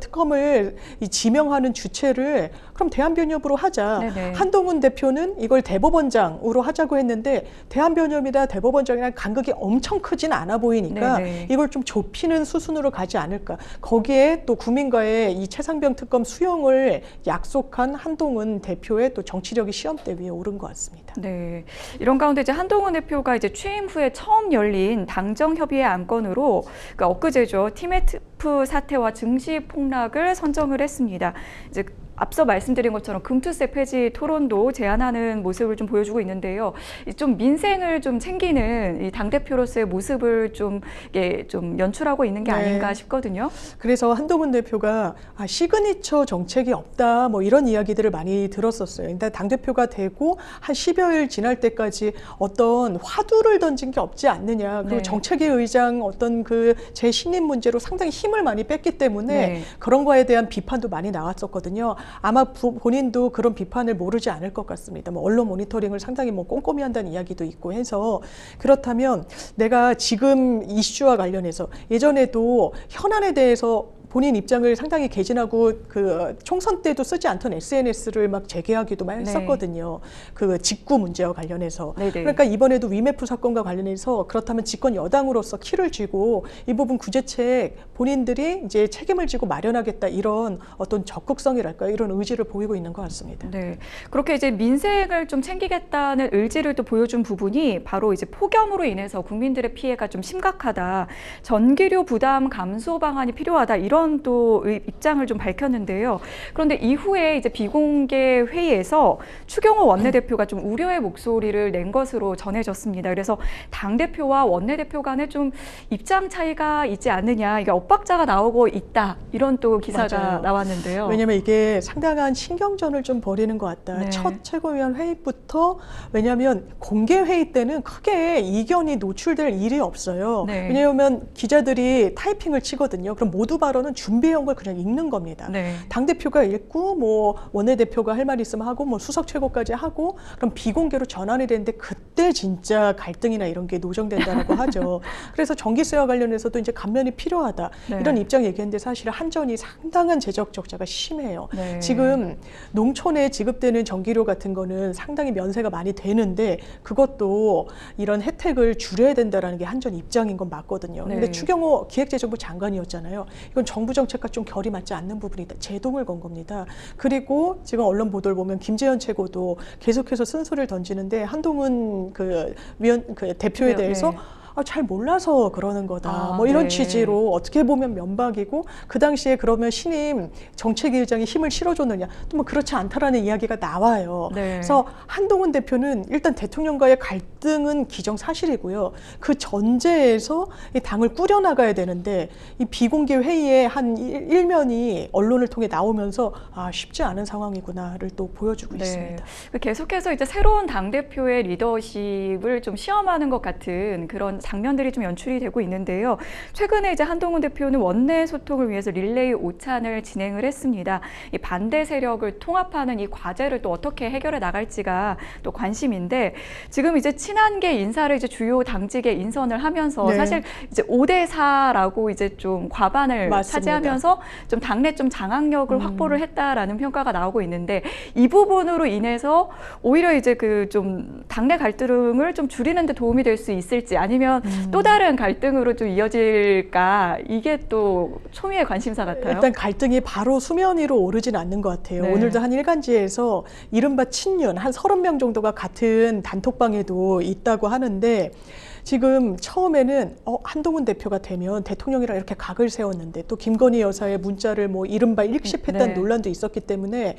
특검을 지명하는 주체를 그럼 대한변협으로 하자. 네네. 한동훈 대표는 이걸 대법원장으로 하자고 했는데, 대한변협이나 대법원장이랑 간극이 엄청 크진 않아 보이니까 네네. 이걸 좀 좁히는 수순으로 가지 않을까. 거기에 또 국민과의 이 최상병 특검 수용을 약속한 한동훈 대표의 또 정치력이 시험대 위에 오른 것 같습니다. 네, 이런 가운데 이제 한동훈 대표가 이제 취임 후에 처음 열린 당정협의회 안건으로, 엊그제죠, 티메프 사태와 증시 폭락을 선정을 했습니다. 이제 앞서 말씀드린 것처럼 금투세 폐지 토론도 제안하는 모습을 좀 보여주고 있는데요. 좀 민생을 좀 챙기는 이 당대표로서의 모습을 좀, 좀 연출하고 있는 게 네. 아닌가 싶거든요. 그래서 한동훈 대표가 시그니처 정책이 없다 뭐 이런 이야기들을 많이 들었었어요. 일단 당대표가 되고 한 10여일 지날 때까지 어떤 화두를 던진 게 없지 않느냐. 그리고 네. 정책의 의장 어떤 그 재신임 문제로 상당히 힘을 많이 뺐기 때문에 네. 그런 거에 대한 비판도 많이 나왔었거든요. 아마 본인도 그런 비판을 모르지 않을 것 같습니다. 뭐 언론 모니터링을 상당히 뭐 꼼꼼히 한다는 이야기도 있고 해서 그렇다면 내가 지금 이슈와 관련해서 예전에도 현안에 대해서 본인 입장을 상당히 개진하고 그 총선 때도 쓰지 않던 SNS를 막 재개하기도 많이 네. 했었거든요. 그 직구 문제와 관련해서. 네네. 그러니까 이번에도 위메프 사건과 관련해서 그렇다면 집권 여당으로서 키를 쥐고 이 부분 구제책 본인들이 이제 책임을 지고 마련하겠다 이런 어떤 적극성이랄까요? 이런 의지를 보이고 있는 것 같습니다. 네. 그렇게 이제 민생을 좀 챙기겠다는 의지를 또 보여준 부분이 바로 이제 폭염으로 인해서 국민들의 피해가 좀 심각하다. 전기료 부담 감소 방안이 필요하다. 이런 또 입장을 좀 밝혔는데요. 그런데 이후에 이제 비공개 회의에서 추경호 원내대표가 좀 우려의 목소리를 낸 것으로 전해졌습니다. 그래서 당대표와 원내대표 간에 좀 입장 차이가 있지 않느냐. 이게 엇박자가 나오고 있다. 이런 또 기사가 맞아요. 나왔는데요. 왜냐하면 이게 상당한 신경전을 좀 벌이는 것 같다. 네. 첫 최고위원 회의부터 왜냐하면 공개 회의 때는 크게 이견이 노출될 일이 없어요. 네. 왜냐하면 기자들이 타이핑을 치거든요. 그럼 모두 발언은 준비해온 걸 그냥 읽는 겁니다. 네. 당대표가 읽고 뭐 원내대표가 할 말 있으면 하고 뭐 수석 최고까지 하고 그럼 비공개로 전환이 되는데 그때 진짜 갈등이나 이런 게 노정된다라고 하죠. 그래서 전기세와 관련해서도 이제 감면이 필요하다. 네. 이런 입장 얘기했는데 사실 한전이 상당한 재적 적자가 심해요. 네. 지금 농촌에 지급되는 전기료 같은 거는 상당히 면세가 많이 되는데 그것도 이런 혜택을 줄여야 된다라는 게 한전 입장인 건 맞거든요. 네. 근데 추경호 기획재정부 장관이었잖아요. 이건 정부 정책과 좀 결이 맞지 않는 부분이다. 제동을 건 겁니다. 그리고 지금 언론 보도를 보면 김재현 최고도 계속해서 쓴소리를 던지는데 한동훈 그 대표에 대해서 잘 몰라서 그러는 거다. 뭐 이런 네. 취지로 어떻게 보면 면박이고 그 당시에 그러면 신임 정책위 의장이 힘을 실어줬느냐. 또 뭐 그렇지 않다라는 이야기가 나와요. 네. 그래서 한동훈 대표는 일단 대통령과의 갈등은 기정사실이고요. 그 전제에서 이 당을 꾸려나가야 되는데 이 비공개 회의에 한 일면이 언론을 통해 나오면서 쉽지 않은 상황이구나를 또 보여주고 네. 있습니다. 계속해서 이제 새로운 당대표의 리더십을 좀 시험하는 것 같은 그런 장면들이 좀 연출이 되고 있는데요. 최근에 이제 한동훈 대표는 원내 소통을 위해서 릴레이 오찬을 진행을 했습니다. 이 반대 세력을 통합하는 이 과제를 또 어떻게 해결해 나갈지가 또 관심인데 지금 이제 친한계 인사를 이제 주요 당직에 인선을 하면서 네. 사실 이제 5대4라고 이제 좀 과반을 맞습니다. 차지하면서 좀 당내 좀 장악력을 확보를 했다라는 평가가 나오고 있는데 이 부분으로 인해서 오히려 이제 그 좀 당내 갈등을 좀 줄이는 데 도움이 될 수 있을지 아니면 또 다른 갈등으로 좀 이어질까 이게 또 초미의 관심사 같아요. 일단 갈등이 바로 수면 위로 오르진 않는 것 같아요. 네. 오늘도 한 일간지에서 이른바 친윤 한 30명 정도가 같은 단톡방에도 있다고 하는데 지금 처음에는 한동훈 대표가 되면 대통령이랑 이렇게 각을 세웠는데 또 김건희 여사의 문자를 뭐 이른바 일식했다는 네. 논란도 있었기 때문에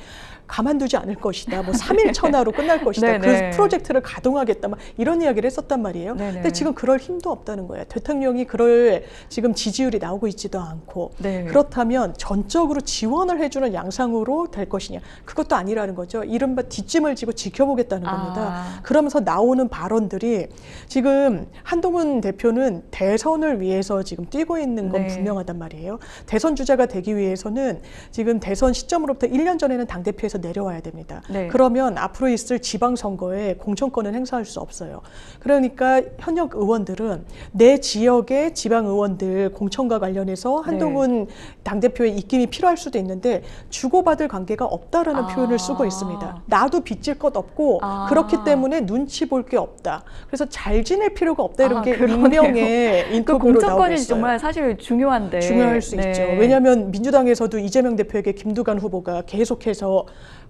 가만두지 않을 것이다. 뭐 3일 천하로 끝날 것이다. 네, 네. 그 프로젝트를 가동하겠다. 막 이런 이야기를 했었단 말이에요. 네, 네. 근데 지금 그럴 힘도 없다는 거예요. 대통령이 그럴 지금 지지율이 나오고 있지도 않고 네. 그렇다면 전적으로 지원을 해주는 양상으로 될 것이냐. 그것도 아니라는 거죠. 이른바 뒷짐을 지고 지켜보겠다는 겁니다. 그러면서 나오는 발언들이 지금 한동훈 대표는 대선을 위해서 지금 뛰고 있는 건 네. 분명하단 말이에요. 대선 주자가 되기 위해서는 지금 대선 시점으로부터 1년 전에는 당대표에서 내려와야 됩니다. 네. 그러면 앞으로 있을 지방선거에 공천권은 행사할 수 없어요. 그러니까 현역 의원들은 내 지역의 지방의원들 공천과 관련해서 한동훈 당대표의 입김이 필요할 수도 있는데 주고받을 관계가 없다라는 표현을 쓰고 있습니다. 나도 빚질 것 없고 그렇기 때문에 눈치 볼 게 없다. 그래서 잘 지낼 필요가 없다 이런 게 그러네요. 익명의 그 인터뷰로 나오고 공천권이 있어요. 정말 사실 중요한데 중요할 수 네. 있죠. 왜냐하면 민주당에서도 이재명 대표에게 김두관 후보가 계속해서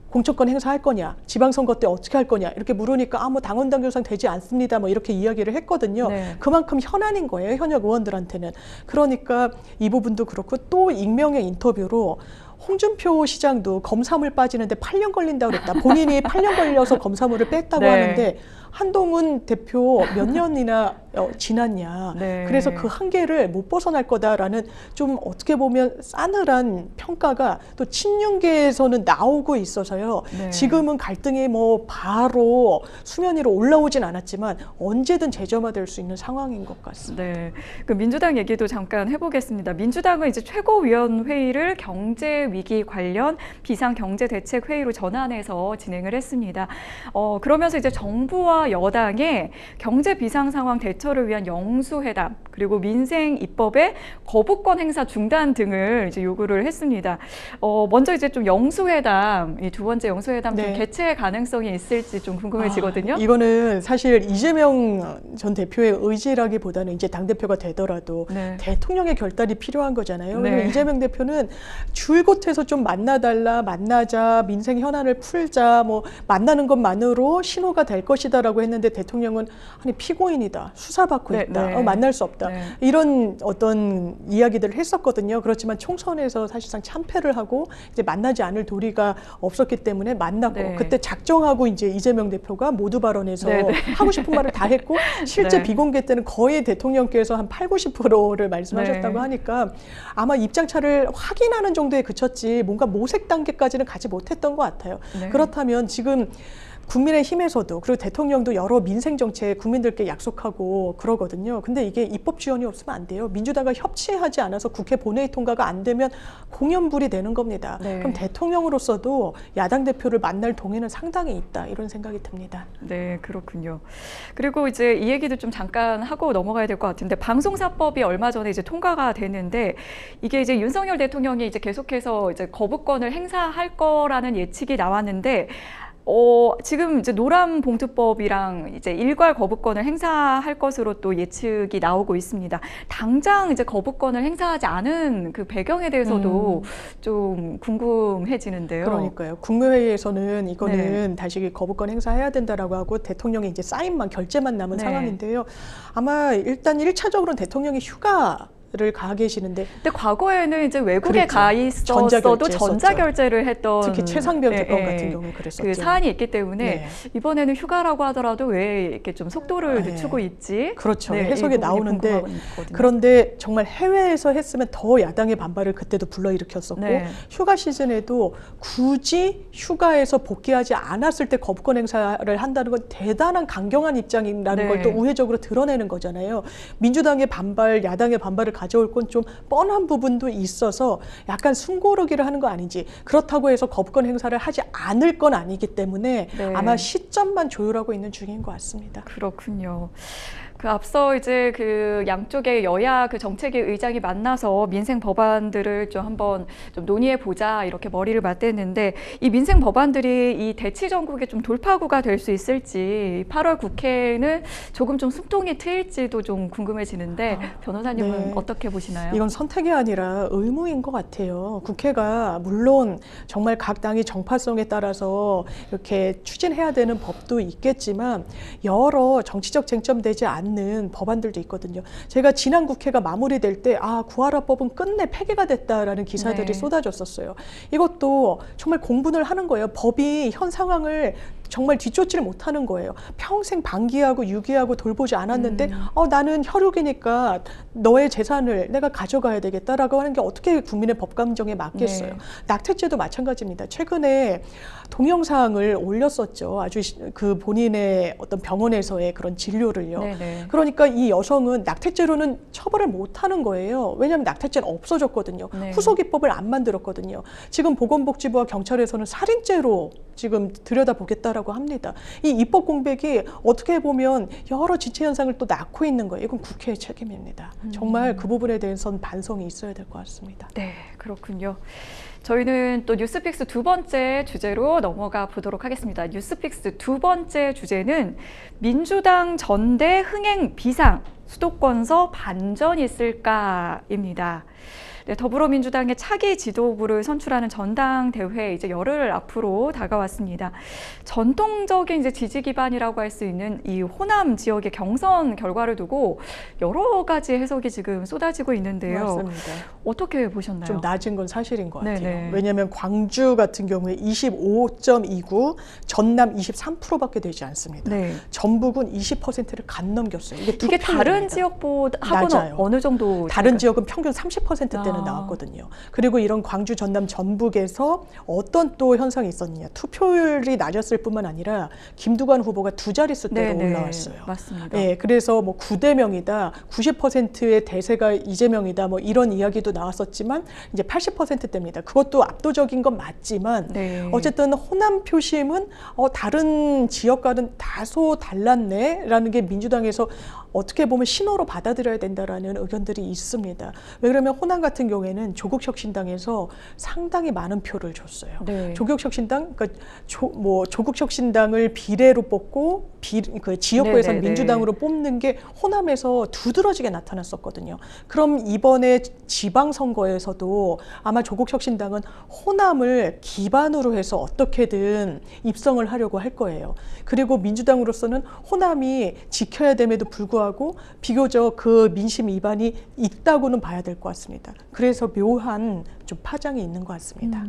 공천권 행사할 거냐, 지방선거 때 어떻게 할 거냐 이렇게 물으니까 뭐 당원 당규상 되지 않습니다. 뭐 이렇게 이야기를 했거든요. 네. 그만큼 현안인 거예요. 현역 의원들한테는. 그러니까 이 부분도 그렇고 또 익명의 인터뷰로 홍준표 시장도 검사물 빠지는데 8년 걸린다고 그랬다. 본인이 8년 걸려서 검사물을 뺐다고 네. 하는데 한동훈 대표 몇 년이나 지났냐. 네. 그래서 그 한계를 못 벗어날 거다라는 좀 어떻게 보면 싸늘한 평가가 또 친윤계에서는 나오고 있어서요. 네. 지금은 갈등이 뭐 바로 수면 위로 올라오진 않았지만 언제든 재점화될 수 있는 상황인 것 같습니다. 네, 그 민주당 얘기도 잠깐 해보겠습니다. 민주당은 이제 최고위원회의를 경제 위기 관련 비상경제대책회의로 전환해서 진행을 했습니다. 그러면서 이제 정부와 여당의 경제 비상 상황 대처를 위한 영수회담 그리고 민생 입법의 거부권 행사 중단 등을 이제 요구를 했습니다. 먼저 이제 좀 영수회담, 이 두 번째 영수회담 좀 네. 개최 가능성이 있을지 좀 궁금해지거든요. 이거는 사실 이재명 전 대표의 의지라기보다는 이제 당대표가 되더라도 네. 대통령의 결단이 필요한 거잖아요. 네. 왜냐면 이재명 대표는 줄곧 해서 좀 만나달라, 만나자, 민생 현안을 풀자, 뭐 만나는 것만으로 신호가 될 것이다라고 했는데 대통령은 아니 피고인이다, 수사받고 네, 있다, 네. 만날 수 없다. 네. 이런 어떤 이야기들을 했었거든요. 그렇지만 총선에서 사실상 참패를 하고 이제 만나지 않을 도리가 없었기 때문에 만났고 네. 그때 작정하고 이제 이재명 대표가 모두 발언에서 네, 네. 하고 싶은 말을 다 했고 실제 네. 비공개 때는 거의 대통령께서 한 8, 90%를 말씀하셨다고 네. 하니까 아마 입장차를 확인하는 정도에 그쳤지 뭔가 모색 단계까지는 가지 못했던 것 같아요. 네. 그렇다면 지금 국민의힘에서도 그리고 대통령도 여러 민생 정책 국민들께 약속하고 그러거든요. 근데 이게 입법 지원이 없으면 안 돼요. 민주당과 협치하지 않아서 국회 본회의 통과가 안 되면 공연불이 되는 겁니다. 네. 그럼 대통령으로서도 야당 대표를 만날 동의는 상당히 있다 이런 생각이 듭니다. 네, 그렇군요. 그리고 이제 이 얘기도 좀 잠깐 하고 넘어가야 될 것 같은데 방송사법이 얼마 전에 이제 통과가 됐는데 이게 이제 윤석열 대통령이 이제 계속해서 이제 거부권을 행사할 거라는 예측이 나왔는데 지금 이제 노란봉투법이랑 이제 일괄 거부권을 행사할 것으로 또 예측이 나오고 있습니다. 당장 이제 거부권을 행사하지 않은 그 배경에 대해서도 좀 궁금해지는데요. 그러니까요. 국무회의에서는 이거는 다시 거부권 행사해야 된다라고 하고 대통령의 이제 사인만 결재만 남은 네. 상황인데요. 아마 일단 1차적으로는 대통령이 휴가를 가 계시는데 근데 과거에는 이제 외국에 그랬죠. 가 있었어도 전자결제했었죠. 전자결제를 했던 특히 최상병 대법 예, 같은 예. 경우는 그랬었죠. 그 사안이 있기 때문에 네. 이번에는 휴가라고 하더라도 왜 이렇게 좀 속도를 네. 늦추고 있지? 그렇죠. 네, 해석이 이 부분이 나오는데 궁금하거든요. 그런데 정말 해외에서 했으면 더 야당의 반발을 그때도 불러일으켰었고 네. 휴가 시즌에도 굳이 휴가에서 복귀하지 않았을 때 거부권 행사를 한다는 건 대단한 강경한 입장이라는 네. 걸 또 우회적으로 드러내는 거잖아요. 민주당의 반발, 야당의 반발을 가져올 건 좀 뻔한 부분도 있어서 약간 숨고르기를 하는 거 아닌지 그렇다고 해서 거부권 행사를 하지 않을 건 아니기 때문에 네. 아마 시점만 조율하고 있는 중인 것 같습니다. 그렇군요. 그 앞서 이제 그 양쪽의 여야 그 정책위 의장이 만나서 민생 법안들을 좀 한번 좀 논의해 보자 이렇게 머리를 맞댔는데 이 민생 법안들이 이 대치 전국에 좀 돌파구가 될 수 있을지 8월 국회는 조금 좀 숨통이 트일지도 좀 궁금해지는데 변호사님은 네. 어떻게 보시나요? 이건 선택이 아니라 의무인 것 같아요. 국회가 물론 정말 각 당이 정파성에 따라서 이렇게 추진해야 되는 법도 있겠지만 여러 정치적 쟁점되지 않는 법안들도 있거든요. 제가 지난 국회가 마무리될 때 구하라법은 끝내 폐기가 됐다라는 기사들이 네. 쏟아졌었어요. 이것도 정말 공분을 하는 거예요. 법이 현 상황을 정말 뒤쫓지를 못하는 거예요. 평생 방기하고 유기하고 돌보지 않았는데 나는 혈육이니까 너의 재산을 내가 가져가야 되겠다라고 하는 게 어떻게 국민의 법 감정에 맞겠어요. 네. 낙태죄도 마찬가지입니다. 최근에 동영상을 올렸었죠. 아주 그 본인의 어떤 병원에서의 그런 진료를요. 네네. 그러니까 이 여성은 낙태죄로는 처벌을 못하는 거예요. 왜냐하면 낙태죄는 없어졌거든요. 네. 후속입법을 안 만들었거든요. 지금 보건복지부와 경찰에서는 살인죄로 지금 들여다보겠다라고 합니다. 이 입법 공백이 어떻게 보면 여러 지체 현상을 또 낳고 있는 거예요. 이건 국회의 책임입니다. 정말 그 부분에 대해서는 반성이 있어야 될 것 같습니다. 네, 그렇군요. 저희는 또 뉴스픽스 두 번째 주제로 넘어가 보도록 하겠습니다. 뉴스픽스 두 번째 주제는 민주당 전대 흥행 비상 수도권서 반전 있을까입니다. 네, 더불어민주당의 차기 지도부를 선출하는 전당대회 이제 열흘 앞으로 다가왔습니다. 전통적인 이제 지지 기반이라고 할 수 있는 이 호남 지역의 경선 결과를 두고 여러 가지 해석이 지금 쏟아지고 있는데요. 맞습니다. 어떻게 보셨나요? 좀 낮은 건 사실인 것 같아요. 네네. 왜냐하면 광주 같은 경우에 25.29, 전남 23%밖에 되지 않습니다. 네. 전북은 20%를 간 넘겼어요. 이게 다른 지역보다하고는 낮아요. 어느 정도 다른 차이가- 지역은 평균 30%대는 아. 나왔거든요. 그리고 이런 광주, 전남, 전북에서 어떤 또 현상이 있었느냐. 투표율이 낮았을 뿐만 아니라 김두관 후보가 두 자릿수대로 네네. 올라왔어요. 맞습니다. 예, 그래서 뭐 9대0이다, 90%의 대세가 이재명이다, 뭐 이런 이야기도 나왔었지만 이제 80%대입니다. 그것도 압도적인 건 맞지만 네. 어쨌든 호남 표심은 다른 지역과는 다소 달랐네라는 게 민주당에서 어떻게 보면 신호로 받아들여야 된다라는 의견들이 있습니다. 왜 그러면 호남 같은 경우에는 조국혁신당에서 상당히 많은 표를 줬어요. 네. 조국혁신당, 그러니까 조국혁신당을 비례로 뽑고 그 지역구에서 네네네. 민주당으로 뽑는 게 호남에서 두드러지게 나타났었거든요. 그럼 이번에 지방선거에서도 아마 조국혁신당은 호남을 기반으로 해서 어떻게든 입성을 하려고 할 거예요. 그리고 민주당으로서는 호남이 지켜야 됨에도 불구하고 비교적 그 민심 위반이 있다고는 봐야 될 것 같습니다. 그래서 묘한 좀 파장이 있는 것 같습니다.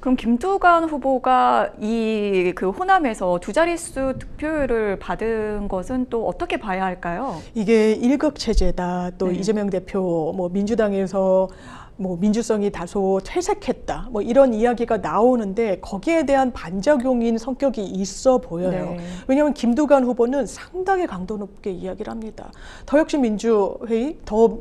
그럼 김두관 후보가 이 그 호남에서 두 자릿수 득표율을 받은 것은 또 어떻게 봐야 할까요? 이게 일극 체제다. 또 네. 이재명 대표 뭐 민주당에서 뭐 민주성이 다소 퇴색했다. 뭐 이런 이야기가 나오는데 거기에 대한 반작용인 성격이 있어 보여요. 네. 왜냐하면 김두관 후보는 상당히 강도 높게 이야기를 합니다. 더혁신민주회의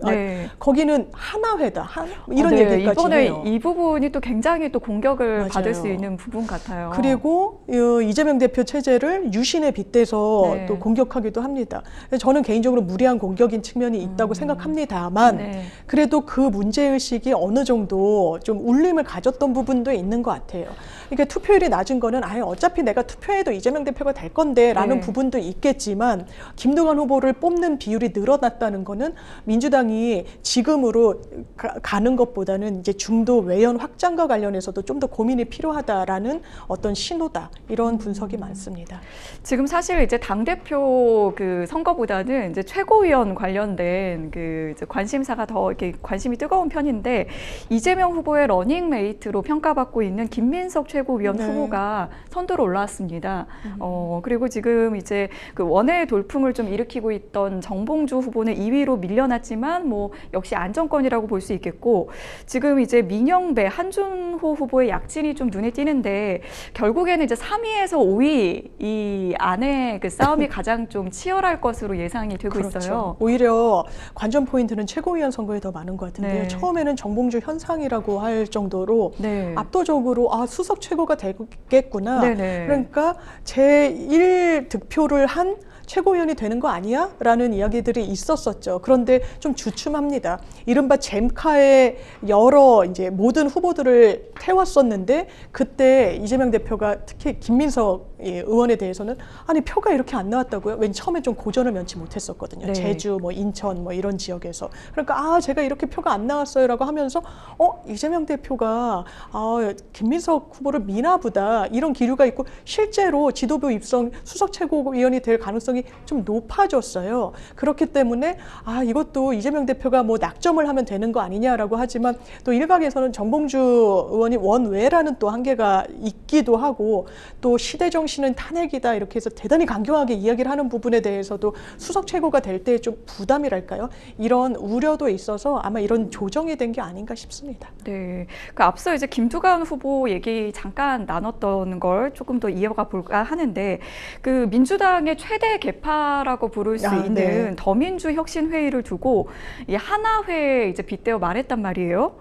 네. 거기는 하나회다. 이런 네, 얘기까지 이번에 해요. 이 부분이 또 굉장히 또 공격을 맞아요. 받을 수 있는 부분 같아요. 그리고 이재명 대표 체제를 유신에 빗대서 네. 또 공격하기도 합니다. 저는 개인적으로 무리한 공격인 측면이 있다고 생각합니다만 네. 그래도 그 문제의식이 어느 정도 좀 울림을 가졌던 부분도 있는 것 같아요. 그러니까 투표율이 낮은 거는 아예 어차피 내가 투표해도 이재명 대표가 될 건데 라는 네. 부분도 있겠지만 김두관 후보를 뽑는 비율이 늘어났다는 거는 민주당이 지금으로 가는 것보다는 이제 중도 외연 확장과 관련해서도 좀 더 고민이 필요하다라는 어떤 신호다. 이런 분석이 많습니다. 지금 사실 이제 당대표 그 선거보다는 이제 최고위원 관련된 그 이제 관심사가 더 이렇게 관심이 뜨거운 편인데 이재명 후보의 러닝메이트로 평가받고 있는 김민석 최고위원 네. 후보가 선두로 올라왔습니다. 그리고 지금 이제 그 원외 돌풍을 좀 일으키고 있던 정봉주 후보는 2위로 밀려났지만 뭐 역시 안정권이라고 볼 수 있겠고 지금 이제 민영배 한준호 후보의 약진이 좀 눈에 띄는데 결국에는 이제 3위에서 5위 이 안에 그 싸움이 가장 좀 치열할 것으로 예상이 되고 그렇죠. 있어요. 오히려 관전 포인트는 최고위원 선거에 더 많은 것 같은데요. 네. 처음에는 정봉주 현상이라고 할 정도로 네. 압도적으로 수석 최고가 되겠구나. 네네. 그러니까 제1 득표를 한 최고위원이 되는 거 아니야? 라는 이야기들이 있었었죠. 그런데 좀 주춤합니다. 이른바 잼카의 여러 이제 모든 후보들을 태웠었는데 그때 이재명 대표가 특히 김민석 의원에 대해서는 아니 표가 이렇게 안 나왔다고요? 왠 처음에 좀 고전을 면치 못했었거든요. 네. 제주, 뭐 인천, 뭐 이런 지역에서 그러니까 제가 이렇게 표가 안 나왔어요라고 하면서 이재명 대표가 김민석 후보를 미나 보다 이런 기류가 있고 실제로 지도부 입성 수석 최고위원이 될 가능성이 좀 높아졌어요. 그렇기 때문에 이것도 이재명 대표가 뭐 낙점을 하면 되는 거 아니냐라고 하지만 또 일각에서는 정봉주 의원이 원외라는 또 한계가 있기도 하고 또 시대 정신은 탄핵이다 이렇게 해서 대단히 강경하게 이야기를 하는 부분에 대해서도 수석 최고가 될 때 좀 부담이랄까요? 이런 우려도 있어서 아마 이런 조정이 된 게 아닌가 싶습니다. 네. 그 앞서 이제 김두관 후보 얘기 잠깐 나눴던 걸 조금 더 이어가 볼까 하는데 그 민주당의 최대 개파라고 부를 수 있는 네. 더민주혁신회의를 두고 이 하나회 이제 빗대어 말했단 말이에요.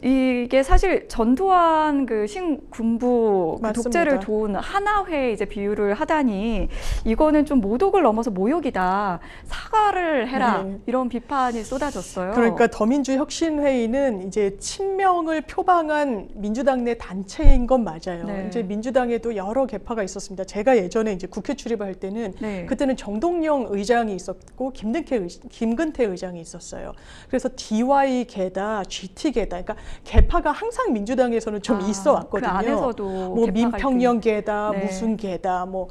이게 사실 전두환 그 신군부 그 맞습니다. 독재를 도운 하나회 이제 비유를 하다니 이거는 좀 모독을 넘어서 모욕이다. 사과를 해라. 네. 이런 비판이 쏟아졌어요. 그러니까 더민주혁신회의는 이제 친명을 표방한 민주당 내 단체인 건 맞아요. 네. 이제 민주당에도 여러 개파가 있었습니다. 제가 예전에 이제 국회 출입할 때는 네. 그때는 정동영 의장이 있었고 김근태 의장이 있었어요. 그래서 DY 개다, GT 개다. 그러니까 개파가 항상 민주당에서는 좀 있어 왔거든요. 그 안에서도 뭐 개파 민평령 개다, 네. 무슨 개다, 뭐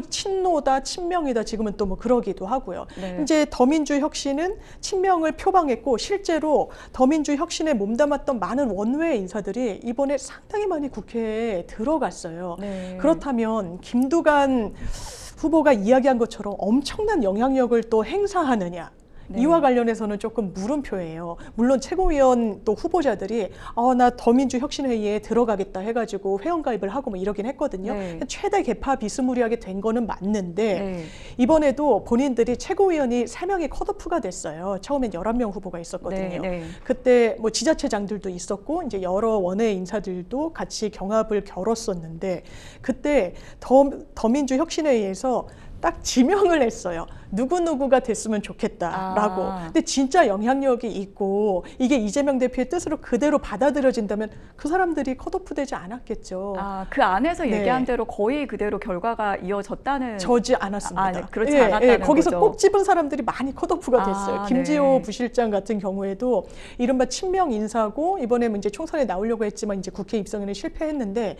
친노다, 친명이다. 지금은 또 뭐 그러기도 하고요. 네. 이제 더민주 혁신은 친명을 표방했고 실제로 더민주 혁신에 몸담았던 많은 원외 인사들이 이번에 상당히 많이 국회에 들어갔어요. 네. 그렇다면 김두관 후보가 이야기한 것처럼 엄청난 영향력을 또 행사하느냐. 네. 이와 관련해서는 조금 물음표예요. 물론 최고위원 또 후보자들이 나 더민주 혁신회의에 들어가겠다 해가지고 회원가입을 하고 뭐 이러긴 했거든요. 네. 최대 개파 비스무리하게 된 거는 맞는데 네. 이번에도 본인들이 최고위원이 3명이 컷오프가 됐어요. 처음엔 11명 후보가 있었거든요. 네. 그때 뭐 지자체장들도 있었고 이제 여러 원외 인사들도 같이 경합을 겨뤘었는데 그때 더민주 혁신회의에서 딱 지명을 했어요. 누구누구가 됐으면 좋겠다라고. 근데 진짜 영향력이 있고 이게 이재명 대표의 뜻으로 그대로 받아들여진다면 그 사람들이 컷오프되지 않았겠죠. 그 안에서 네. 얘기한 대로 거의 그대로 결과가 이어졌다는. 저지 않았습니다. 네, 그렇지 않았다는 거기서 거죠. 꼭 집은 사람들이 많이 컷오프가 됐어요. 김지호 네. 부실장 같은 경우에도 이른바 친명 인사고 이번에 이제 총선에 나오려고 했지만 이제 국회 입성에는 실패했는데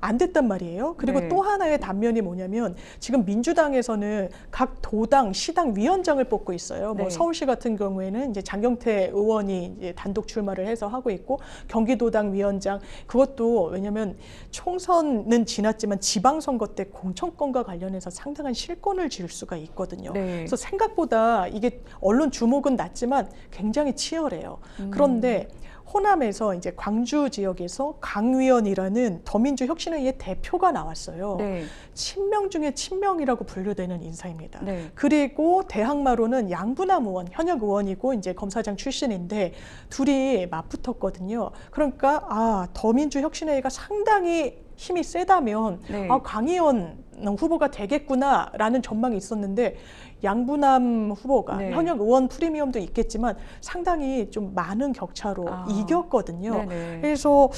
안 됐단 말이에요. 그리고 네. 또 하나의 단면이 뭐냐면 지금 민주당에서는 각 도당, 시당 위원장을 뽑고 있어요. 뭐 네. 서울시 같은 경우에는 이제 장경태 의원이 이제 단독 출마를 해서 하고 있고 경기도당 위원장 그것도 왜냐하면 총선은 지났지만 지방선거 때 공천권과 관련해서 상당한 실권을 쥘 수가 있거든요. 네. 그래서 생각보다 이게 언론 주목은 낮지만 굉장히 치열해요. 그런데 호남에서 이제 광주 지역에서 강위원이라는 더민주 혁신회의의 대표가 나왔어요. 네. 친명 중에 친명이라고 분류되는 인사입니다. 네. 그리고 대항마로는 양부남 의원, 현역 의원이고 이제 검사장 출신인데 둘이 맞붙었거든요. 그러니까 더민주 혁신회의가 상당히 힘이 세다면 네. 강의원 후보가 되겠구나라는 전망이 있었는데 양부남 후보가 네. 현역 의원 프리미엄도 있겠지만 상당히 좀 많은 격차로 이겼거든요. 네네. 그래서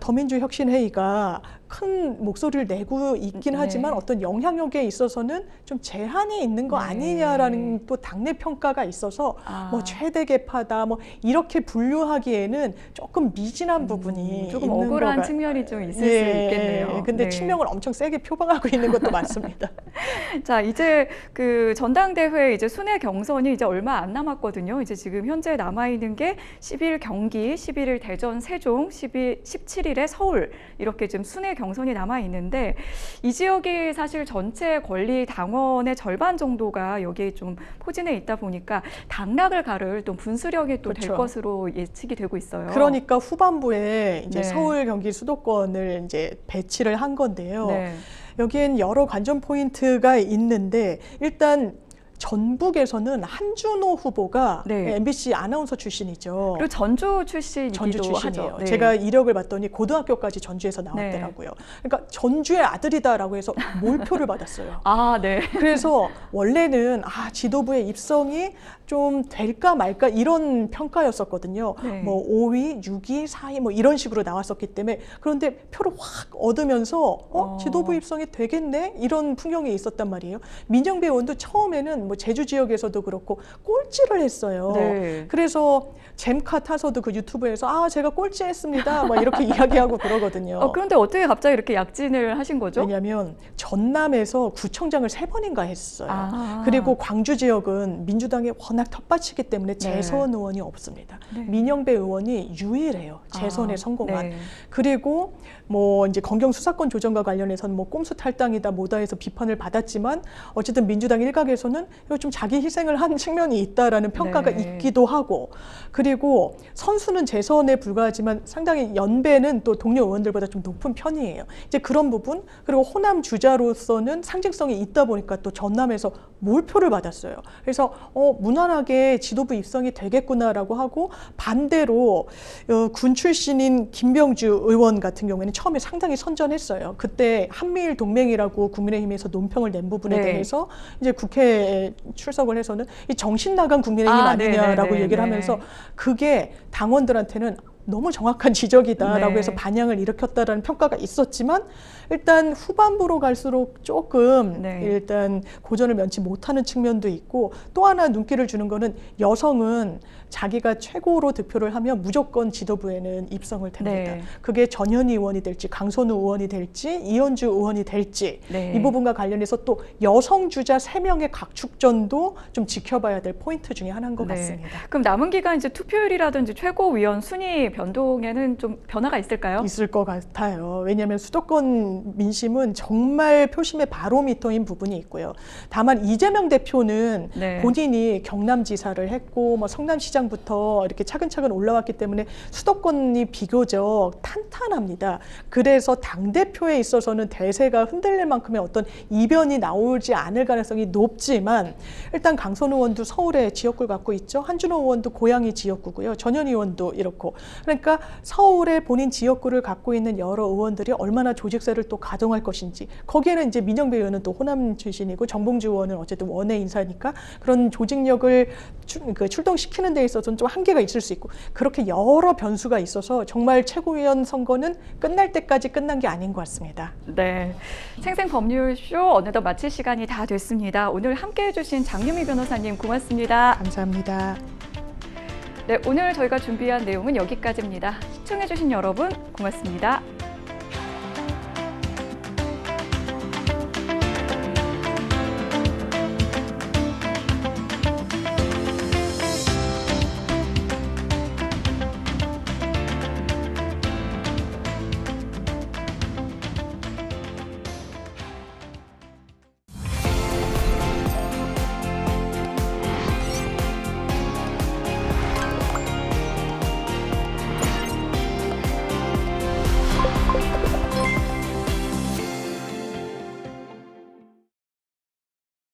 더민주 혁신회의가 큰 목소리를 내고 있긴 네. 하지만 어떤 영향력에 있어서는 좀 제한이 있는 거 네. 아니냐라는 또 당내 평가가 있어서 뭐 최대 개파다 뭐 이렇게 분류하기에는 조금 미진한 부분이 조금 있는 억울한 거가 측면이 좀 있을 수 있겠네요. 근데 네. 친명을 엄청 세게 표방하고 있는 것도 맞습니다. 자, 이제 그 전당대회 이제 순회 경선이 이제 얼마 안 남았거든요. 이제 지금 현재 남아 있는 게 10일 경기, 11일 대전, 세종, 17일에 서울 이렇게 지금 순회 경선이 남아 있는데 이 지역이 사실 전체 권리 당원의 절반 정도가 여기에 좀 포진해 있다 보니까 당락을 가를 또 분수령이 또 될 그렇죠. 것으로 예측이 되고 있어요. 그러니까 후반부에 이제 네. 서울, 경기 수도권을 이제 배치를 한 건데요. 네. 여기엔 여러 관전 포인트가 있는데 일단 전북에서는 한준호 후보가 네. MBC 아나운서 출신이죠. 그리고 전주 출신이기도 전주 출신이에요. 하죠. 네. 제가 이력을 봤더니 고등학교까지 전주에서 나왔더라고요. 그러니까 전주의 아들이다라고 해서 몰표를 받았어요. 네. 그래서 원래는 지도부의 입성이 좀 될까 말까 이런 평가였었거든요. 네. 뭐 5위, 6위, 4위 뭐 이런 식으로 나왔었기 때문에 그런데 표를 확 얻으면서 지도부 입성이 되겠네 이런 풍경이 있었단 말이에요. 민영배 의원도 처음에는 뭐 제주 지역에서도 그렇고 꼴찌를 했어요. 네. 그래서 잼카 타서도 그 유튜브에서 제가 꼴찌했습니다. 막 이렇게 이야기하고 그러거든요. 그런데 어떻게 갑자기 이렇게 약진을 하신 거죠? 왜냐하면 전남에서 구청장을 3번인가 했어요. 아. 그리고 광주 지역은 민주당이 워낙 텃밭이기 때문에 재선 의원이 없습니다. 네. 민영배 의원이 유일해요. 재선에 성공한. 네. 그리고 뭐 이제 검경 수사권 조정과 관련해서는 뭐 꼼수 탈당이다 뭐다 해서 비판을 받았지만 어쨌든 민주당 일각에서는 이거 좀 자기 희생을 한 측면이 있다라는 평가가 네. 있기도 하고 그리고 선수는 재선에 불과하지만 상당히 연배는 또 동료 의원들보다 좀 높은 편이에요. 이제 그런 부분 그리고 호남 주자로서는 상징성이 있다 보니까 또 전남에서 몰표를 받았어요. 그래서 무난하게 지도부 입성이 되겠구나라고 하고 반대로 군 출신인 김병주 의원 같은 경우에는 처음에 상당히 선전했어요. 그때 한미일 동맹이라고 국민의힘에서 논평을 낸 부분에 네. 대해서 이제 국회에 출석을 해서는 이 정신 나간 국민의힘 아니냐라고 네. 얘기를 하면서 그게 당원들한테는 너무 정확한 지적이다라고 네. 해서 반향을 일으켰다라는 평가가 있었지만 일단 후반부로 갈수록 조금 네. 일단 고전을 면치 못하는 측면도 있고 또 하나 눈길을 주는 거는 여성은 자기가 최고로 득표를 하면 무조건 지도부에는 입성을 됩니다. 네. 그게 전현희 의원이 될지 강선우 의원이 될지 이현주 의원이 될지 네. 이 부분과 관련해서 또 여성 주자 3명의 각축전도 좀 지켜봐야 될 포인트 중에 하나인 것 네. 같습니다. 그럼 남은 기간 이제 투표율이라든지 최고위원 순위 변동에는 좀 변화가 있을까요? 있을 것 같아요. 왜냐하면 수도권 민심은 정말 표심의 바로미터인 부분이 있고요. 다만 이재명 대표는 네. 본인이 경남지사를 했고 뭐 성남시장부터 이렇게 차근차근 올라왔기 때문에 수도권이 비교적 탄탄합니다. 그래서 당대표에 있어서는 대세가 흔들릴 만큼의 어떤 이변이 나오지 않을 가능성이 높지만 일단 강선우 의원도 서울에 지역구를 갖고 있죠. 한준호 의원도 고양이 지역구고요. 전현희 의원도 이렇고. 그러니까 서울에 본인 지역구를 갖고 있는 여러 의원들이 얼마나 조직세를 또 가동할 것인지 거기에는 이제 민영배 의원은 또 호남 출신이고 정봉주 의원은 어쨌든 원외 인사니까 그런 조직력을 출동시키는 데 있어서는 좀 한계가 있을 수 있고 그렇게 여러 변수가 있어서 정말 최고위원 선거는 끝날 때까지 끝난 게 아닌 것 같습니다. 네, 생생법률쇼 어느덧 마칠 시간이 다 됐습니다. 오늘 함께해 주신 장유미 변호사님 고맙습니다. 감사합니다. 네, 오늘 저희가 준비한 내용은 여기까지입니다. 시청해 주신 여러분 고맙습니다.